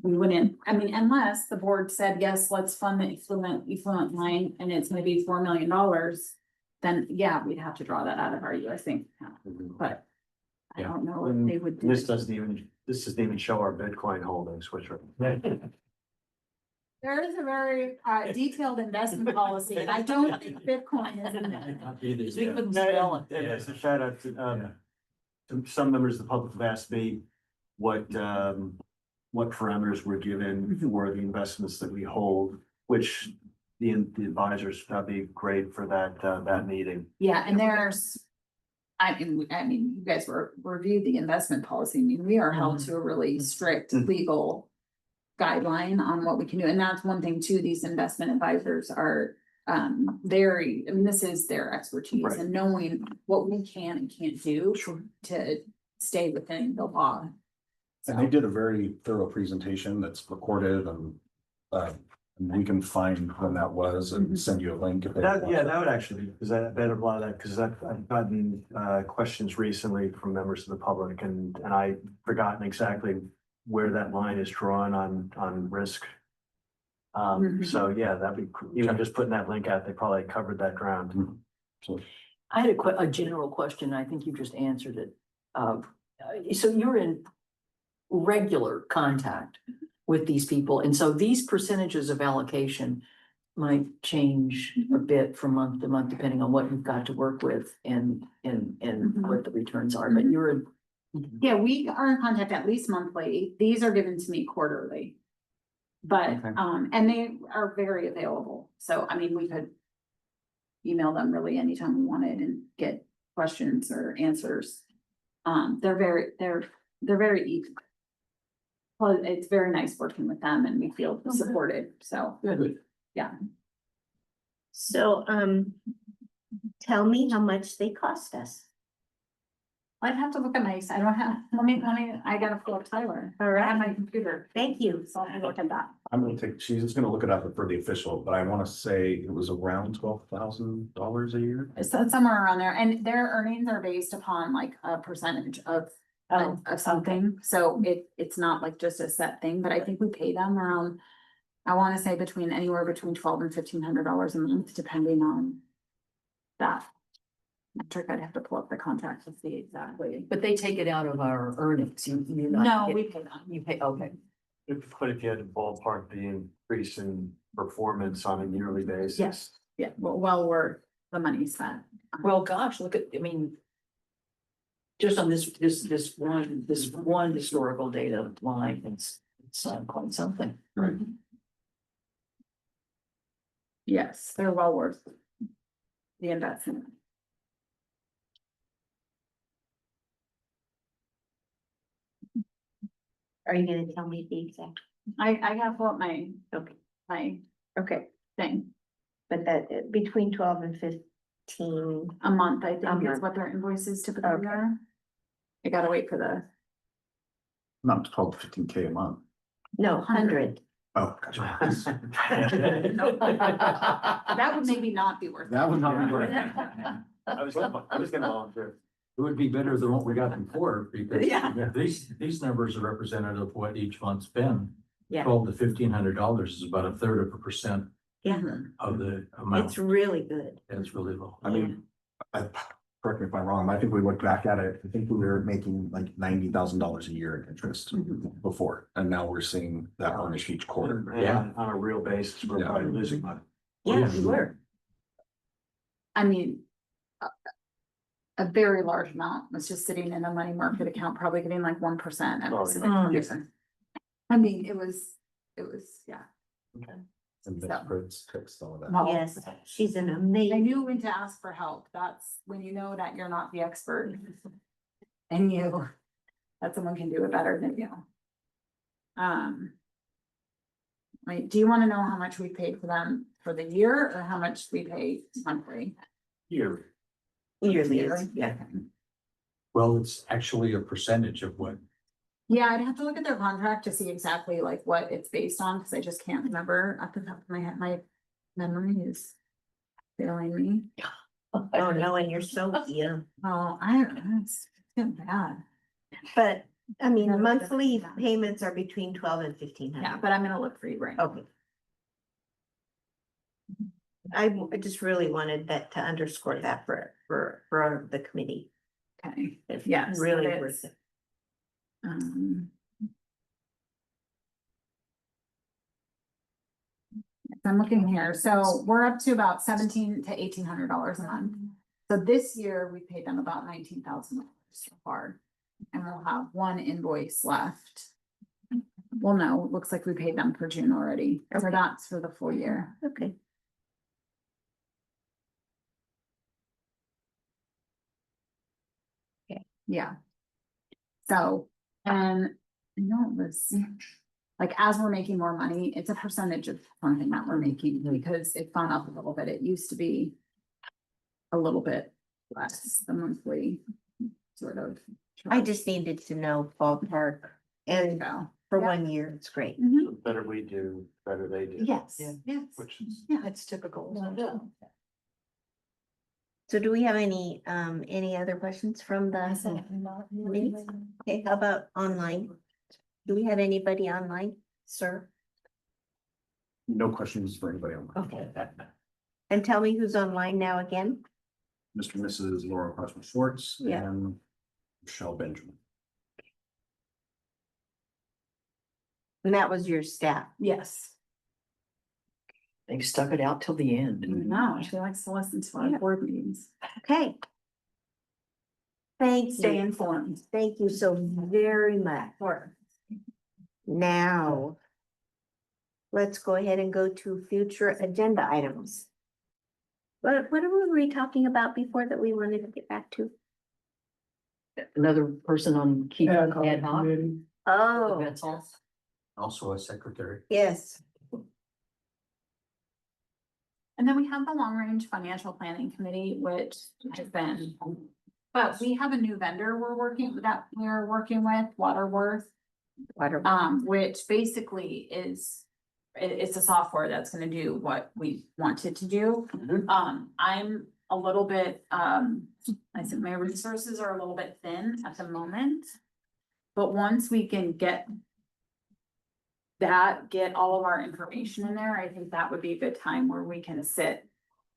Speaker 8: We wouldn't, I mean, unless the board said, yes, let's fund the effluent line and it's maybe $4 million. Then yeah, we'd have to draw that out of our US bank account, but I
Speaker 2: Yeah.
Speaker 8: don't know if they would. do
Speaker 4: this
Speaker 8: it.
Speaker 4: this doesn't even show our Bitcoin holdings, which are.
Speaker 8: There is a very detailed investment policy and I don't think Bitcoin is in there.
Speaker 6: They couldn't spell it.
Speaker 4: Yeah, so shout out to some members of the public have asked me what parameters were given for the investments that we hold, which the advisors would be great for that meeting.
Speaker 8: Yeah, and there's. I mean, you guys reviewed the investment policy. I mean, we are held to a really strict legal guideline on what we can do. And that's one thing too, these investment advisors are very, I mean, this is their expertise
Speaker 4: Right.
Speaker 8: and knowing what we can and can't do to stay within the law.
Speaker 5: And they did a very thorough presentation that's recorded and we can find when that was and send you a link. If they want
Speaker 4: Yeah,
Speaker 5: to.
Speaker 4: that would actually be, because I bet a lot of that, because I've gotten questions recently from members of the public and I've forgotten exactly where that line is drawn on risk. So yeah, that'd be, even just putting that link out, they probably covered that ground.
Speaker 5: So
Speaker 6: I had a general question. I think you just answered it. So you're in regular contact with these people. And so these percentages of allocation might change a bit from month to month, depending on what you've got to work with and what the returns are. But you're in.
Speaker 8: Yeah, we are in contact at least monthly. These are given to me quarterly. But,
Speaker 5: Okay.
Speaker 8: and they are very available. So, I mean, we could email them really anytime we wanted and get questions or answers. They're very easy. Well, it's very nice working with them and we feel supported, so,
Speaker 6: Good.
Speaker 8: yeah.
Speaker 1: So, tell me how much they cost us.
Speaker 8: I'd have to look at my, I don't have, let me, I gotta pull up Tyler.
Speaker 1: All
Speaker 8: I have
Speaker 1: right.
Speaker 8: my computer,
Speaker 1: Thank you.
Speaker 8: so I'll look at that.
Speaker 5: I'm gonna take, she's gonna look it up for the official, but I wanna say it was around $12,000 a year.
Speaker 8: So somewhere around there, and their earnings are based upon like a percentage of something, so it's not like just a set thing, but I think we pay them around. I wanna say anywhere between $1,200 and $1,500 a month, depending on that. I'd have to pull up the contract to see exactly.
Speaker 6: But they take it out of our earnings. You're not.
Speaker 8: No, we pay them.
Speaker 6: You pay, okay.
Speaker 4: But if you had to ballpark the increase in performance on a yearly basis.
Speaker 8: Yes. Yeah, well worth the money spent.
Speaker 6: Well, gosh, look at, I mean. Just on this one historical data line, it's quite something.
Speaker 5: Right.
Speaker 8: Yes, they're well worth the investment.
Speaker 1: Are you gonna tell me the exact?
Speaker 8: I gotta pull up my,
Speaker 1: Okay.
Speaker 8: my,
Speaker 1: Okay,
Speaker 8: thing.
Speaker 1: But that, between 12 and 15,
Speaker 8: A month, I
Speaker 1: A
Speaker 8: think is
Speaker 1: month.
Speaker 8: what their invoices typically
Speaker 1: Okay.
Speaker 8: are. I gotta wait for the,
Speaker 5: Not 12 to 15K a month.
Speaker 1: no, 100.
Speaker 5: Oh, gotcha.
Speaker 8: that would maybe not be worth it.
Speaker 5: That would not be worth it.
Speaker 4: I was gonna volunteer.
Speaker 2: It would be better than what we got before, because
Speaker 8: Yeah.
Speaker 2: these numbers are representative of what each month's been.
Speaker 1: Yeah.
Speaker 2: $1,200 to $1,500 is about 1/3%
Speaker 1: Yeah,
Speaker 2: of the amount.
Speaker 1: it's really good.
Speaker 2: It's really low.
Speaker 5: I mean, correct me if I'm wrong, I think we look back at it, I think we were making like $90,000 a year in interest before, and now we're seeing that varnish each quarter.
Speaker 2: Yeah.
Speaker 4: On a real basis, we're
Speaker 5: Yeah.
Speaker 4: probably losing money.
Speaker 1: Yeah, we were.
Speaker 8: I mean. A very large amount was just sitting in a money market account, probably getting like 1%.
Speaker 4: Oh,
Speaker 8: I mean, it was, yeah.
Speaker 5: And
Speaker 8: So-
Speaker 5: that Fritz fixed all of that.
Speaker 8: Well,
Speaker 1: Yes, she's an
Speaker 8: I
Speaker 1: amazing.
Speaker 8: knew when to ask for help. That's when you know that you're not the expert. And that someone can do it better than you. Wait, do you wanna know how much we paid for them for the year or how much we pay monthly?
Speaker 4: Here,
Speaker 1: Yearly, yeah.
Speaker 2: Well, it's actually a percentage of what,
Speaker 8: Yeah, I'd have to look at their contract to see exactly like what it's based on, cause I just can't remember off the top of my head, my memory is failing me.
Speaker 1: Oh, no, and you're so young.
Speaker 8: Oh, I don't know, it's getting bad.
Speaker 1: But, I mean,
Speaker 8: No,
Speaker 1: monthly
Speaker 8: that's-
Speaker 1: payments are between 12 and 1,500.
Speaker 8: Yeah, but I'm gonna look for you right now.
Speaker 1: Okay. I just really wanted that to underscore that for the committee.
Speaker 8: Okay,
Speaker 1: It's
Speaker 8: yes,
Speaker 1: really
Speaker 8: it
Speaker 1: worth
Speaker 8: is.
Speaker 1: it.
Speaker 8: Um. I'm looking here, so we're up to about $1,700 to $1,800 a month. So this year, we paid them about $19,000 so far. And we'll have one invoice left. Well, no, it looks like we paid them for June already, so
Speaker 1: Okay.
Speaker 8: that's for the full year.
Speaker 1: Okay.
Speaker 8: Yeah. So, and I know it was, like, as we're making more money, it's a percentage of something that we're making because it's gone up a little bit. It used to be a little bit less, the monthly sort of.
Speaker 1: I just needed to know ballpark, and
Speaker 8: Go.
Speaker 1: for
Speaker 8: Yeah.
Speaker 1: 1 year, it's great.
Speaker 8: Mhm.
Speaker 4: the better we do, better they do.
Speaker 1: Yes,
Speaker 6: Yeah.
Speaker 1: yes.
Speaker 4: Which is,
Speaker 8: Yeah,
Speaker 6: That's typical.
Speaker 1: So do we have any other questions from the committee? Okay, how about online? Do we have anybody online, sir?
Speaker 5: No questions for anybody on.
Speaker 1: Okay. And tell me who's online now again?
Speaker 5: Mr. and Mrs. Laura Crossman Schwartz
Speaker 1: Yeah.
Speaker 5: and Michelle Benjamin.
Speaker 1: And that was your staff.
Speaker 8: yes.
Speaker 6: They stuck it out till the end.
Speaker 8: No, she likes to listen to our
Speaker 1: Yeah.
Speaker 8: board meetings.
Speaker 1: Okay. Thank
Speaker 8: Stay
Speaker 1: you.
Speaker 8: informed.
Speaker 1: Thank you so very much. Now, let's go ahead and go to future agenda items. What were we talking about before that we wanted to get back to?
Speaker 6: Another person on key
Speaker 3: Ad hoc
Speaker 6: ad hoc.
Speaker 3: committee.
Speaker 1: Oh,
Speaker 6: That's all.
Speaker 2: also a secretary.
Speaker 1: yes.
Speaker 8: And then we have the long range financial planning committee, which has been. But we have a new vendor we're working with, Waterworth, which basically is. It's a software that's gonna do what we wanted to do. I'm a little bit, I said my resources are a little bit thin at the moment. But once we can get all of our information in there, I think that would be a good time where we can sit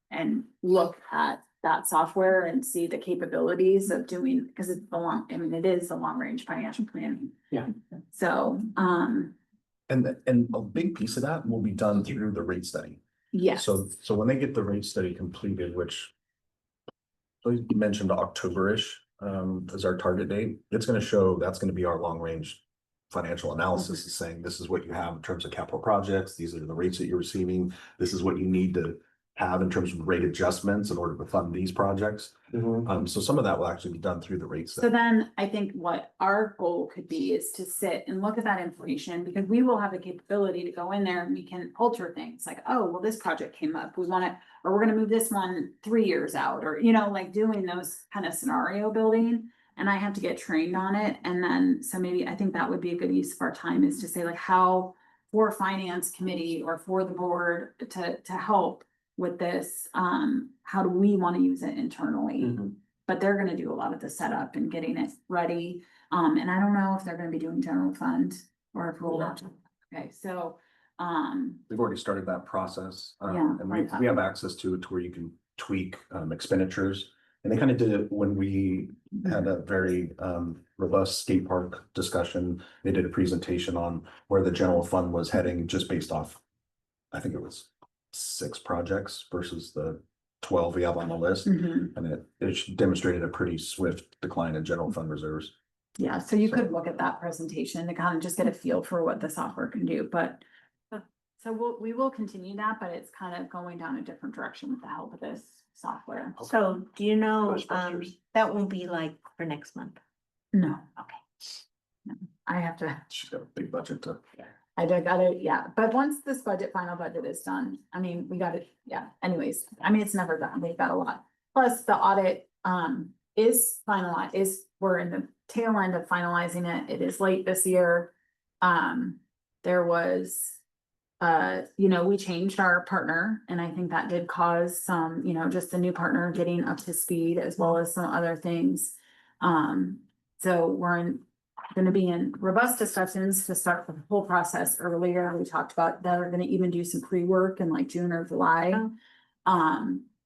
Speaker 8: and look at that software and see the capabilities of doing, because it's it is the long range financial planning.
Speaker 2: Yeah.
Speaker 8: So,
Speaker 5: And a big piece of that will be done through the rate study.
Speaker 8: yes.
Speaker 5: So when they get the rate study completed, which so you mentioned October-ish, is our target date, it's gonna show, that's gonna be our long-range financial analysis is saying, this is what you have in terms of capital projects, these are the rates that you're receiving, this is what you need to have in terms of rate adjustments in order to fund these projects. So some of that will actually be done through the rates.
Speaker 8: So then I think what our goal could be is to sit and look at that information, because we will have the capability to go in there and we can alter things like, oh, well, this project came up, we want it, or we're gonna move this one 3 years out, or, you know, like doing those kind of scenario building. And I have to get trained on it. And then, so maybe I think that would be a good use of our time, is to say like how for finance committee or for the board to help with this, how do we want to use it internally? But they're gonna do a lot of the setup and getting it ready. And I don't know if they're gonna be doing general fund or if we'll, okay, so,
Speaker 5: We've already started that process.
Speaker 8: Yeah,
Speaker 5: And
Speaker 8: right.
Speaker 5: we have access to it to where you can tweak expenditures. And they kind of did it when we had a very robust skate park discussion. They did a presentation on where the general fund was heading just based off, I think it was 6 projects versus the 12 we have on the list.
Speaker 8: mhm.
Speaker 5: And it demonstrated a pretty swift decline in general fund reserves.
Speaker 8: Yeah, so you could look at that presentation to kind of just get a feel for what the software can do, but. So we will continue that, but it's kind of going down a different direction with the help of this software.
Speaker 1: So do you know,
Speaker 5: Ghostbusters.
Speaker 1: that won't be like for next month?
Speaker 8: No,
Speaker 1: Okay.
Speaker 8: no, I have to.
Speaker 5: She's got a big budget to.
Speaker 8: Gotta, yeah, but once this final budget is done, I mean, we got it, yeah, anyways, I mean, it's never done, we've got a lot. Plus, the audit, is finalized, we're in the tail end of finalizing it, it is late this year. There was, you know, we changed our partner, and I think that did cause some, you know, just the new partner getting up to speed as well as some other things. So we're gonna be in robust discussions to start the whole process earlier. We talked about that we're gonna even do some pre-work in like June or July.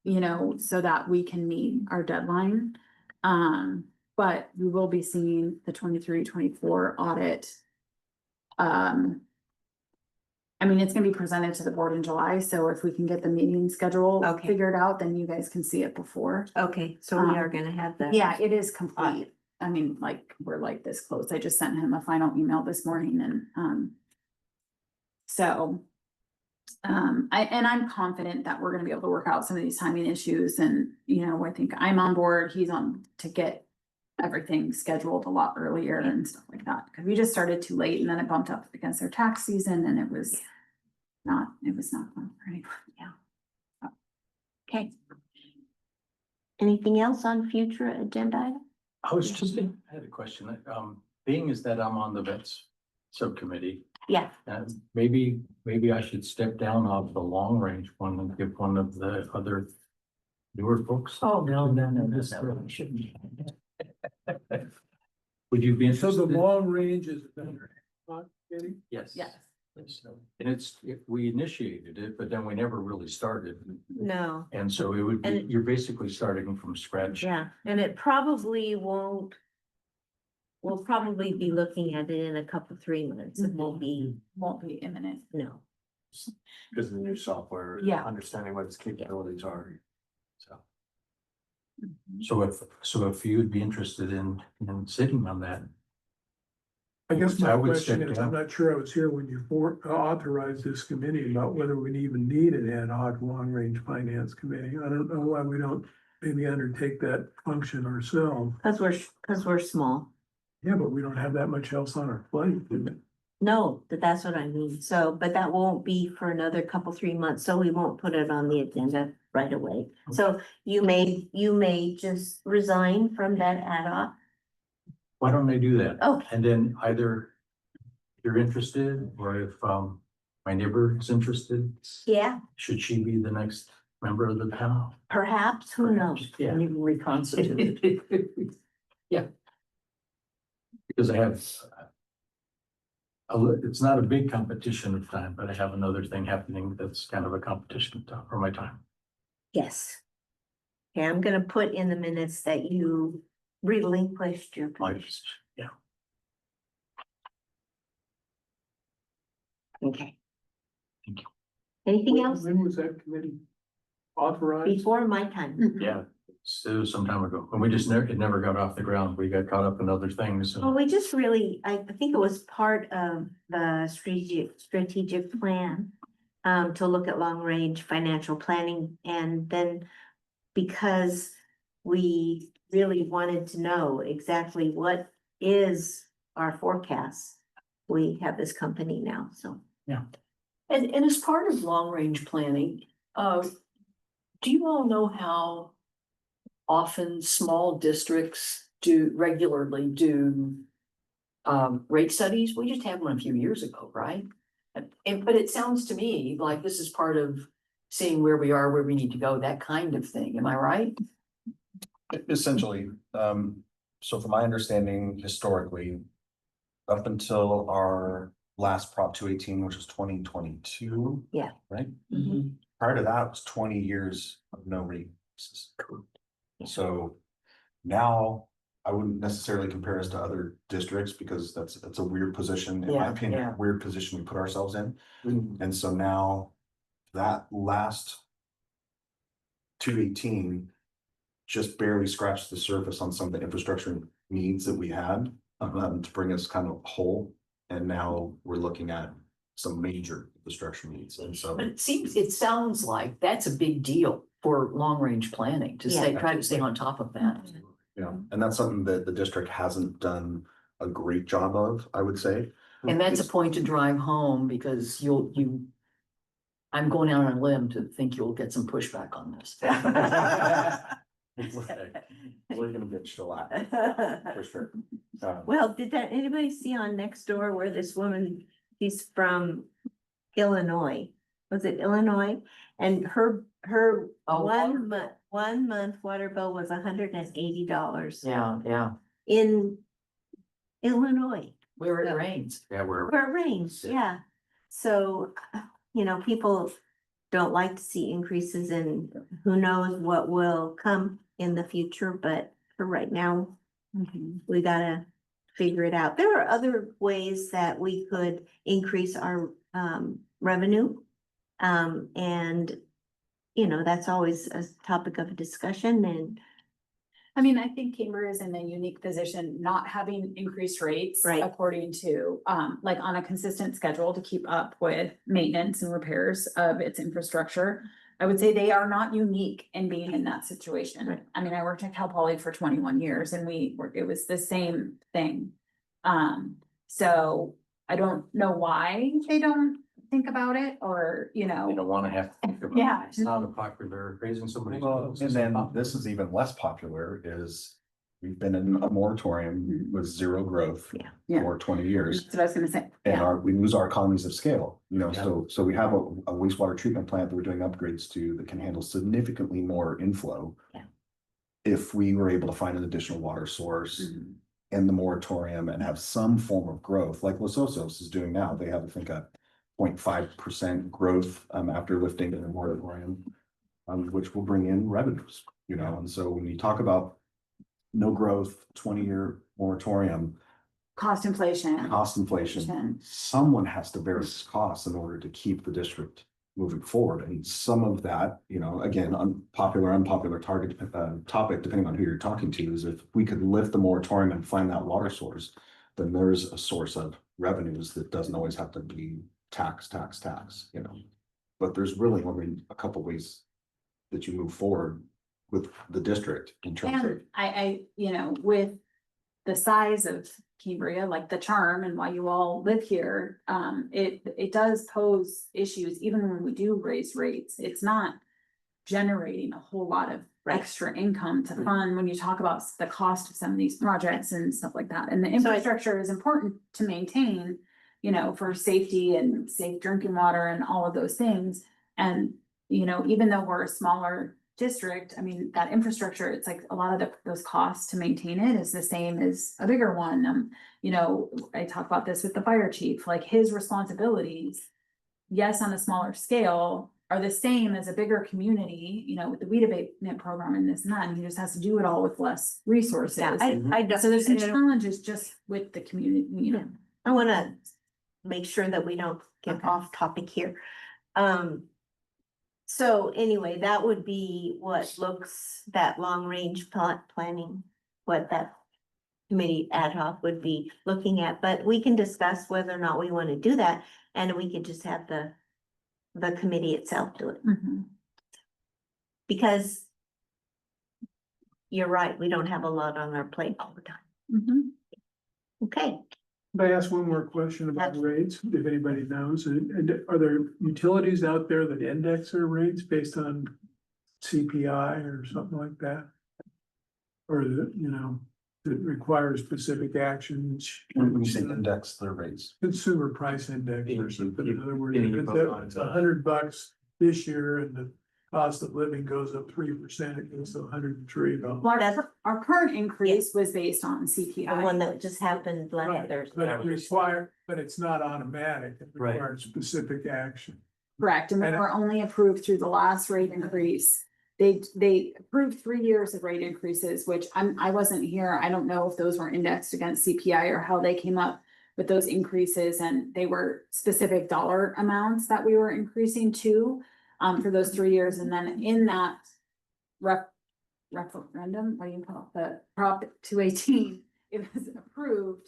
Speaker 8: You know, so that we can meet our deadline. But we will be seeing the 23-24 audit. I mean, it's gonna be presented to the board in July, so if we can get the meeting schedule
Speaker 1: Okay.
Speaker 8: figured out, then you guys can see it before.
Speaker 1: Okay, so we are gonna have that.
Speaker 8: Yeah, it is complete. I mean, like, we're like this close. I just sent him a final email this morning and, so. I'm confident that we're gonna be able to work out some of these timing issues and, you know, I think I'm on board, he's on to get everything scheduled a lot earlier and stuff like that. Cause we just started too late and then it bumped up against their tax season and it was not fun for anyone. Yeah.
Speaker 1: Okay. Anything else on future agenda items?
Speaker 2: I was just, I had a question, being is that I'm on the vets subcommittee.
Speaker 1: Yeah.
Speaker 2: And maybe I should step down off the long range one and give one of the other newer folks.
Speaker 6: Oh, no,
Speaker 2: This really shouldn't. Would you be
Speaker 3: So
Speaker 2: interested?
Speaker 3: the long range is better. Not getting,
Speaker 2: Yes.
Speaker 8: Yes.
Speaker 2: And we initiated it, but then we never really started.
Speaker 1: No.
Speaker 2: And so it would be,
Speaker 1: And-
Speaker 2: you're basically starting from scratch.
Speaker 1: Yeah, and it probably won't. We'll probably be looking at it in a couple, 3 months. It won't be,
Speaker 8: Won't be imminent.
Speaker 1: no.
Speaker 4: Because of the new software.
Speaker 8: Yeah.
Speaker 4: Understanding what its capabilities are. So.
Speaker 2: So if you'd be interested in sitting on that.
Speaker 3: I guess
Speaker 2: I
Speaker 3: my
Speaker 2: would
Speaker 3: question
Speaker 2: step
Speaker 3: is, I'm
Speaker 2: down.
Speaker 3: not sure I was here when you authorized this committee about whether we even need an ad hoc long-range finance committee. I don't know why we don't maybe undertake that function ourselves.
Speaker 1: Cause we're small.
Speaker 3: Yeah, but we don't have that much else on our plate.
Speaker 1: No, that's what I mean. So, but that won't be for another couple, 3 months, so we won't put it on the agenda right away. So you may just resign from that ad hoc.
Speaker 2: Why don't I do that?
Speaker 1: Okay,
Speaker 2: And then either you're interested, or if my neighbor is interested,
Speaker 1: yeah,
Speaker 2: should she be the next member of the panel?
Speaker 1: perhaps, who knows?
Speaker 2: Yeah.
Speaker 6: And you can reconstitute.
Speaker 2: Because I have. It's not a big competition of time, but I have another thing happening that's kind of a competition for my time.
Speaker 1: Yes. Okay, I'm gonna put in the minutes that you relinquished your
Speaker 2: My
Speaker 1: position.
Speaker 2: position, yeah.
Speaker 1: Okay.
Speaker 2: Thank you.
Speaker 1: Anything else
Speaker 3: When was that committee authorized?
Speaker 1: before my time?
Speaker 2: Yeah, so some time ago, and we just it never got off the ground. We got caught up in other things.
Speaker 1: Well, we just really, I think it was part of the strategic plan. to look at long-range financial planning, and then because we really wanted to know exactly what is our forecast, we have this company now, so.
Speaker 6: And as part of long-range planning, do you all know how often small districts regularly do rate studies? We just had one a few years ago, right? But it sounds to me like this is part of seeing where we are, where we need to go, that kind of thing. Am I right?
Speaker 5: Essentially, so from my understanding, historically, up until our last Prop 218, which was 2022.
Speaker 1: Yeah.
Speaker 5: Right?
Speaker 6: Mm-hmm.
Speaker 5: Prior to that was 20 years of no rate increases. So now I wouldn't necessarily compare us to other districts because that's a weird position, in my
Speaker 6: Yeah,
Speaker 5: opinion,
Speaker 6: yeah.
Speaker 5: weird position we put ourselves in.
Speaker 6: Mm-hmm.
Speaker 5: And so now that last 218 just barely scratched the surface on some of the infrastructure needs that we had to bring us kind of whole. And now we're looking at some major infrastructure needs. And so
Speaker 6: But it sounds like that's a big deal for long-range planning to try to stay on top of that.
Speaker 5: yeah, and that's something that the district hasn't done a great job of, I would say.
Speaker 6: And that's a point to drive home because I'm going out on a limb to think you'll get some pushback on this.
Speaker 5: We're gonna get shellacked, for sure.
Speaker 1: Well, did anybody see on Nextdoor where this woman, she's from Illinois? Was it Illinois? And her
Speaker 6: Oh,
Speaker 1: one month water bill was $180
Speaker 6: Yeah,
Speaker 1: in Illinois,
Speaker 6: where it rains.
Speaker 2: Yeah, we're.
Speaker 1: where it rains, yeah. So, people don't like to see increases, and who knows what will come in the future, but for right now, we gotta figure it out. There are other ways that we could increase our revenue. And that's always a topic of discussion, and
Speaker 8: I mean, I think Cambria is in a unique position, not having increased rates.
Speaker 1: Right.
Speaker 8: According to, like on a consistent schedule to keep up with maintenance and repairs of its infrastructure. I would say they are not unique in being in that situation.
Speaker 1: Right.
Speaker 8: I mean, I worked at Cal Poly for 21 years and it was the same thing. So I don't know why they don't think about it or,
Speaker 2: They don't wanna have to think about it.
Speaker 8: Yeah.
Speaker 2: It's not a popular raising somebody's.
Speaker 5: Well,
Speaker 2: bills
Speaker 5: and
Speaker 2: is
Speaker 5: then
Speaker 2: not-
Speaker 5: this is even less popular is we've been in a moratorium with zero growth
Speaker 8: Yeah.
Speaker 5: for 20 years.
Speaker 8: That's what I was gonna say.
Speaker 5: And
Speaker 8: Yeah.
Speaker 5: we lose our economies of scale,
Speaker 2: Yeah.
Speaker 5: so we have a wastewater treatment plant that we're doing upgrades to that can handle significantly more inflow.
Speaker 1: Yeah.
Speaker 5: If we were able to find an additional water source
Speaker 8: Mhm.
Speaker 5: in the moratorium and have some form of growth, like Los Osos is doing now, they have, I think, a 0.5% growth after lifting the moratorium, which will bring in revenues, and so when you talk about no growth, 20-year moratorium,
Speaker 8: Cost inflation.
Speaker 5: cost inflation, someone has to bear this cost in order to keep the district moving forward. And some of that, again, unpopular topic, depending on who you're talking to, is if we could lift the moratorium and find that water source, then there's a source of revenues that doesn't always have to be tax. But there's really only a couple ways that you move forward with the district in terms of.
Speaker 8: And with the size of Cambria, like the charm and why you all live here, it does pose issues, even when we do raise rates, it's not generating a whole lot of extra income to fund when you talk about the cost of some of these projects and stuff like that. And the infrastructure is important to maintain, for safety and safe drinking water and all of those things. And, even though we're a smaller district, I mean, that infrastructure, it's like a lot of those costs to maintain it is the same as a bigger one. I talk about this with the fire chief, like his responsibilities, yes, on a smaller scale, are the same as a bigger community, with the weed abatement program and this and that, and he just has to do it all with less resources.
Speaker 1: yeah, I don't.
Speaker 8: So there's some
Speaker 1: I don't-
Speaker 8: challenges just with the community,
Speaker 1: I wanna make sure that we don't get
Speaker 8: Okay.
Speaker 1: off topic here. So anyway, that would be that long range planning, what that committee ad hoc would be looking at, but we can discuss whether or not we want to do that. And we could just have the the committee itself do it,
Speaker 8: Mhm.
Speaker 1: because you're right, we don't have a lot on our plate all the time.
Speaker 8: Mhm.
Speaker 1: Okay,
Speaker 3: Can I ask one more question about rates, if anybody knows? And are there utilities out there that index their rates based on CPI or something like that? Or that, you know, that require specific actions?
Speaker 5: When you say index their rates,
Speaker 3: Consumer price index or something, in other words,
Speaker 4: Any
Speaker 3: if
Speaker 4: vote
Speaker 3: it's
Speaker 4: on it.
Speaker 3: $100 this year and the cost of living goes up 3%, it goes to $103.
Speaker 8: Well, our current increase was based on
Speaker 1: the
Speaker 8: CPI.
Speaker 1: one that just happened last
Speaker 3: Right,
Speaker 1: Thursday.
Speaker 3: but it's not automatic, it
Speaker 4: Right.
Speaker 3: requires specific action.
Speaker 8: Correct, and they
Speaker 3: And-
Speaker 8: were only approved through the last rate increase. They approved 3 years of rate increases, which I wasn't here. I don't know if those were indexed against CPI or how they came up with those increases, and they were specific dollar amounts that we were increasing to for those 3 years, and then in that referendum, what do you call it, the Prop 218, it was approved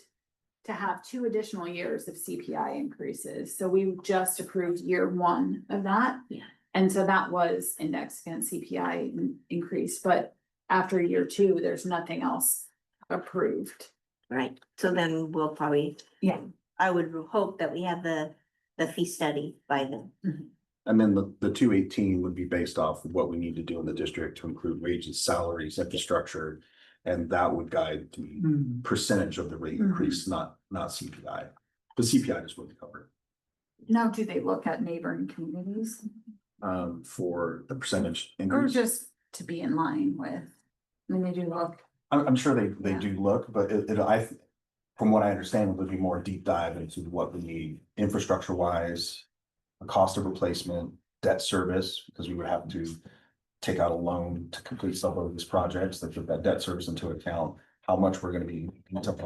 Speaker 8: to have 2 additional years of CPI increases. So we just approved year 1 of that.
Speaker 1: Yeah.
Speaker 8: And so that was indexed against CPI increase, but after year 2, there's nothing else approved.
Speaker 1: Right, so then we'll probably,
Speaker 8: Yeah.
Speaker 1: I would hope that we have the fee study by then.
Speaker 5: and then the 218 would be based off of what we need to do in the district to include wages, salaries, infrastructure. And that would guide the
Speaker 3: Hmm.
Speaker 5: percentage of the rate increase, not CPI. The CPI is what we covered,
Speaker 8: Now, do they look at neighboring communities
Speaker 5: for the percentage
Speaker 8: or
Speaker 5: increase.
Speaker 8: just to be in line with? I mean, they do look.
Speaker 5: I'm sure they
Speaker 8: Yeah.
Speaker 5: do look, but from what I understand, it would be more deep dive into what we need infrastructure wise. The cost of replacement, debt service, because we would have to take out a loan to complete some of these projects that took that debt service into account, how much we're gonna be.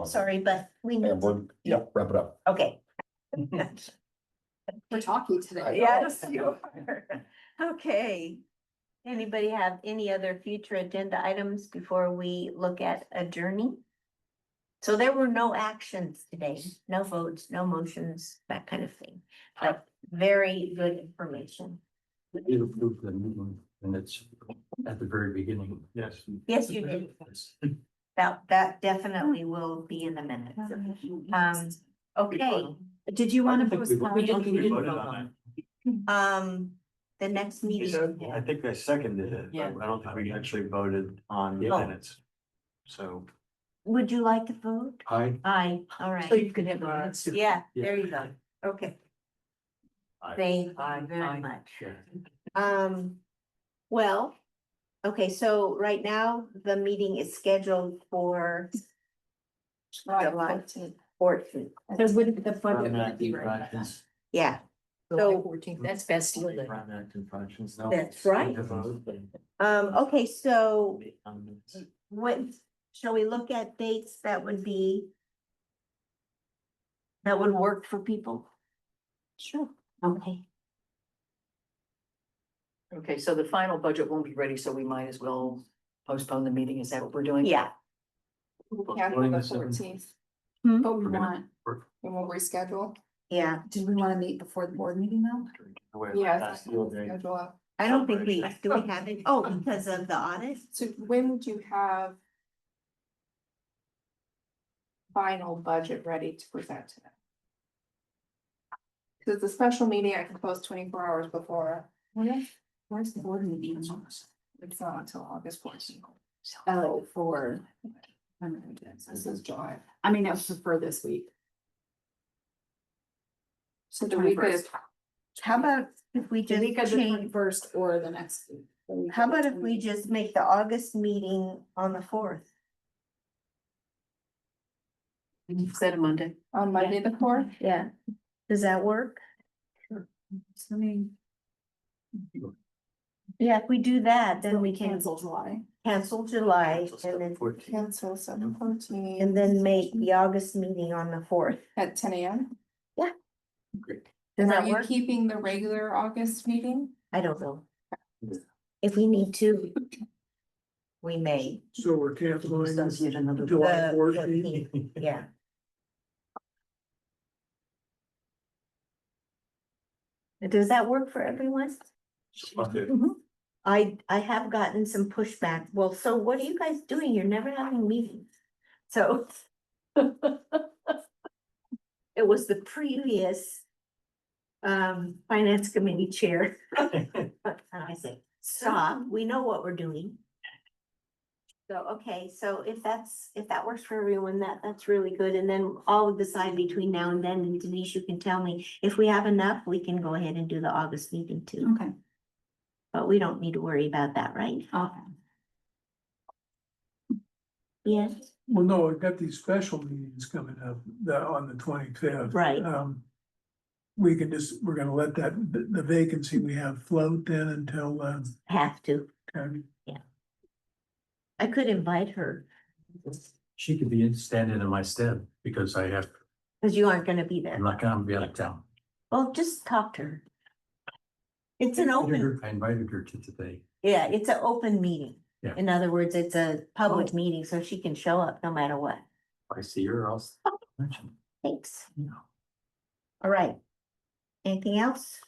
Speaker 1: Sorry, but we need
Speaker 5: And we're,
Speaker 1: to,
Speaker 5: yeah, wrap it up.
Speaker 1: okay.
Speaker 8: We're talking today.
Speaker 1: Yes, you are. Okay. Anybody have any other future agenda items before we look at adjourning? So there were no actions today, no votes, no motions, that kind of thing, but very good information.
Speaker 2: We did approve the meeting minutes at the very beginning.
Speaker 4: Yes.
Speaker 1: Yes, you did. That definitely will be in the minutes. Okay,
Speaker 8: Did you want to
Speaker 4: I
Speaker 8: postpone?
Speaker 4: don't think we voted on
Speaker 1: the next
Speaker 4: that.
Speaker 1: meeting.
Speaker 4: I think I seconded it.
Speaker 6: Yeah.
Speaker 4: I don't think we actually voted on the
Speaker 2: Yeah.
Speaker 4: minutes. So.
Speaker 1: Would you like to vote?
Speaker 2: Aye.
Speaker 1: Aye, all right.
Speaker 6: So you can have the minutes.
Speaker 1: Yeah, there you go. Okay.
Speaker 4: Aye.
Speaker 1: Thank
Speaker 6: Aye,
Speaker 1: you very
Speaker 6: aye.
Speaker 1: much.
Speaker 4: Yeah.
Speaker 1: Well, okay, so right now the meeting is scheduled for July 14th.
Speaker 8: So would the budget not be ready? by then?
Speaker 1: Yeah,
Speaker 6: July
Speaker 1: So-
Speaker 6: 14th, that's Bastille Day.
Speaker 1: That's right. Okay, so what, shall we look at dates that would work for people?
Speaker 8: Sure.
Speaker 1: Okay,
Speaker 6: Okay, so the final budget won't be ready, so we might as well postpone the meeting. Is that what we're doing?
Speaker 1: yeah,
Speaker 7: Cancel the 14th,
Speaker 8: But we want,
Speaker 7: we will reschedule.
Speaker 1: yeah.
Speaker 8: did we want to meet before the board meeting though?
Speaker 7: Yeah. Schedule up.
Speaker 1: I don't think do we have it? Oh, because of the audit?
Speaker 7: So when would you have final budget ready to present to them? Because the special meeting I can post 24 hours before.
Speaker 8: Where's the board meeting?
Speaker 7: It's not until August 14th.
Speaker 8: Oh, for.
Speaker 7: This is July.
Speaker 8: I mean, I would prefer this week.
Speaker 7: So the week is,
Speaker 1: How about if we
Speaker 8: The
Speaker 1: just
Speaker 8: week of the
Speaker 1: change,
Speaker 8: 21st or the next week. The week
Speaker 1: how
Speaker 8: of the
Speaker 1: about if we
Speaker 8: 20th.
Speaker 1: just make the August meeting on the 4th?
Speaker 6: Set a Monday.
Speaker 7: on Monday the 4th.
Speaker 1: Yeah, does that work?
Speaker 8: I mean,
Speaker 1: Yeah, if we do that, then
Speaker 8: then
Speaker 1: we
Speaker 8: we
Speaker 1: can
Speaker 8: cancel July.
Speaker 1: cancel July and then,
Speaker 7: Cancel 7/14
Speaker 1: and then make the August meeting on the 4th.
Speaker 7: at 10 a.m.
Speaker 1: Does
Speaker 7: Are
Speaker 1: that
Speaker 7: you
Speaker 1: work?
Speaker 7: keeping the regular August meeting?
Speaker 1: I don't know. If we need to, we may.
Speaker 3: So we're canceling
Speaker 6: Does yet another.
Speaker 3: July
Speaker 1: The
Speaker 3: 14th.
Speaker 1: 14th, yeah. Does that work for everyone? I have gotten some pushback. Well, so what are you guys doing? You're never having meetings. So. It was the previous. Finance committee chair. And I said, stop, we know what we're doing. So, okay, so if that works for everyone, that's really good. And then I'll decide between now and then, and Denise, you can tell me if we have enough, we can go ahead and do the August meeting too.
Speaker 8: Okay,
Speaker 1: But we don't need to worry about that, right?
Speaker 8: okay.
Speaker 1: Yes,
Speaker 3: Well, no, we've got these special meetings coming up, on the 25th.
Speaker 1: Right.
Speaker 3: We can just, we're gonna let the vacancy we have float then until,
Speaker 1: have to.
Speaker 3: okay.
Speaker 1: I could invite her,
Speaker 2: She could be standing in my stead because
Speaker 1: because you aren't gonna be there.
Speaker 2: I'm not gonna be out of town.
Speaker 1: Well, just talk to her. It's an open,
Speaker 2: I invited her to today.
Speaker 1: yeah, it's an open meeting.
Speaker 2: Yeah.
Speaker 1: In other words, it's a public
Speaker 3: Oh.
Speaker 1: meeting, so she can show up no matter what.
Speaker 2: If I see her, I'll mention.
Speaker 1: Thanks.
Speaker 2: Yeah.
Speaker 1: All right. Anything else?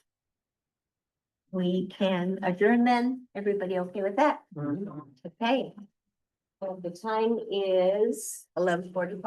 Speaker 1: We can adjourn then. Everybody okay with that? Okay. Well, the time is 11:45.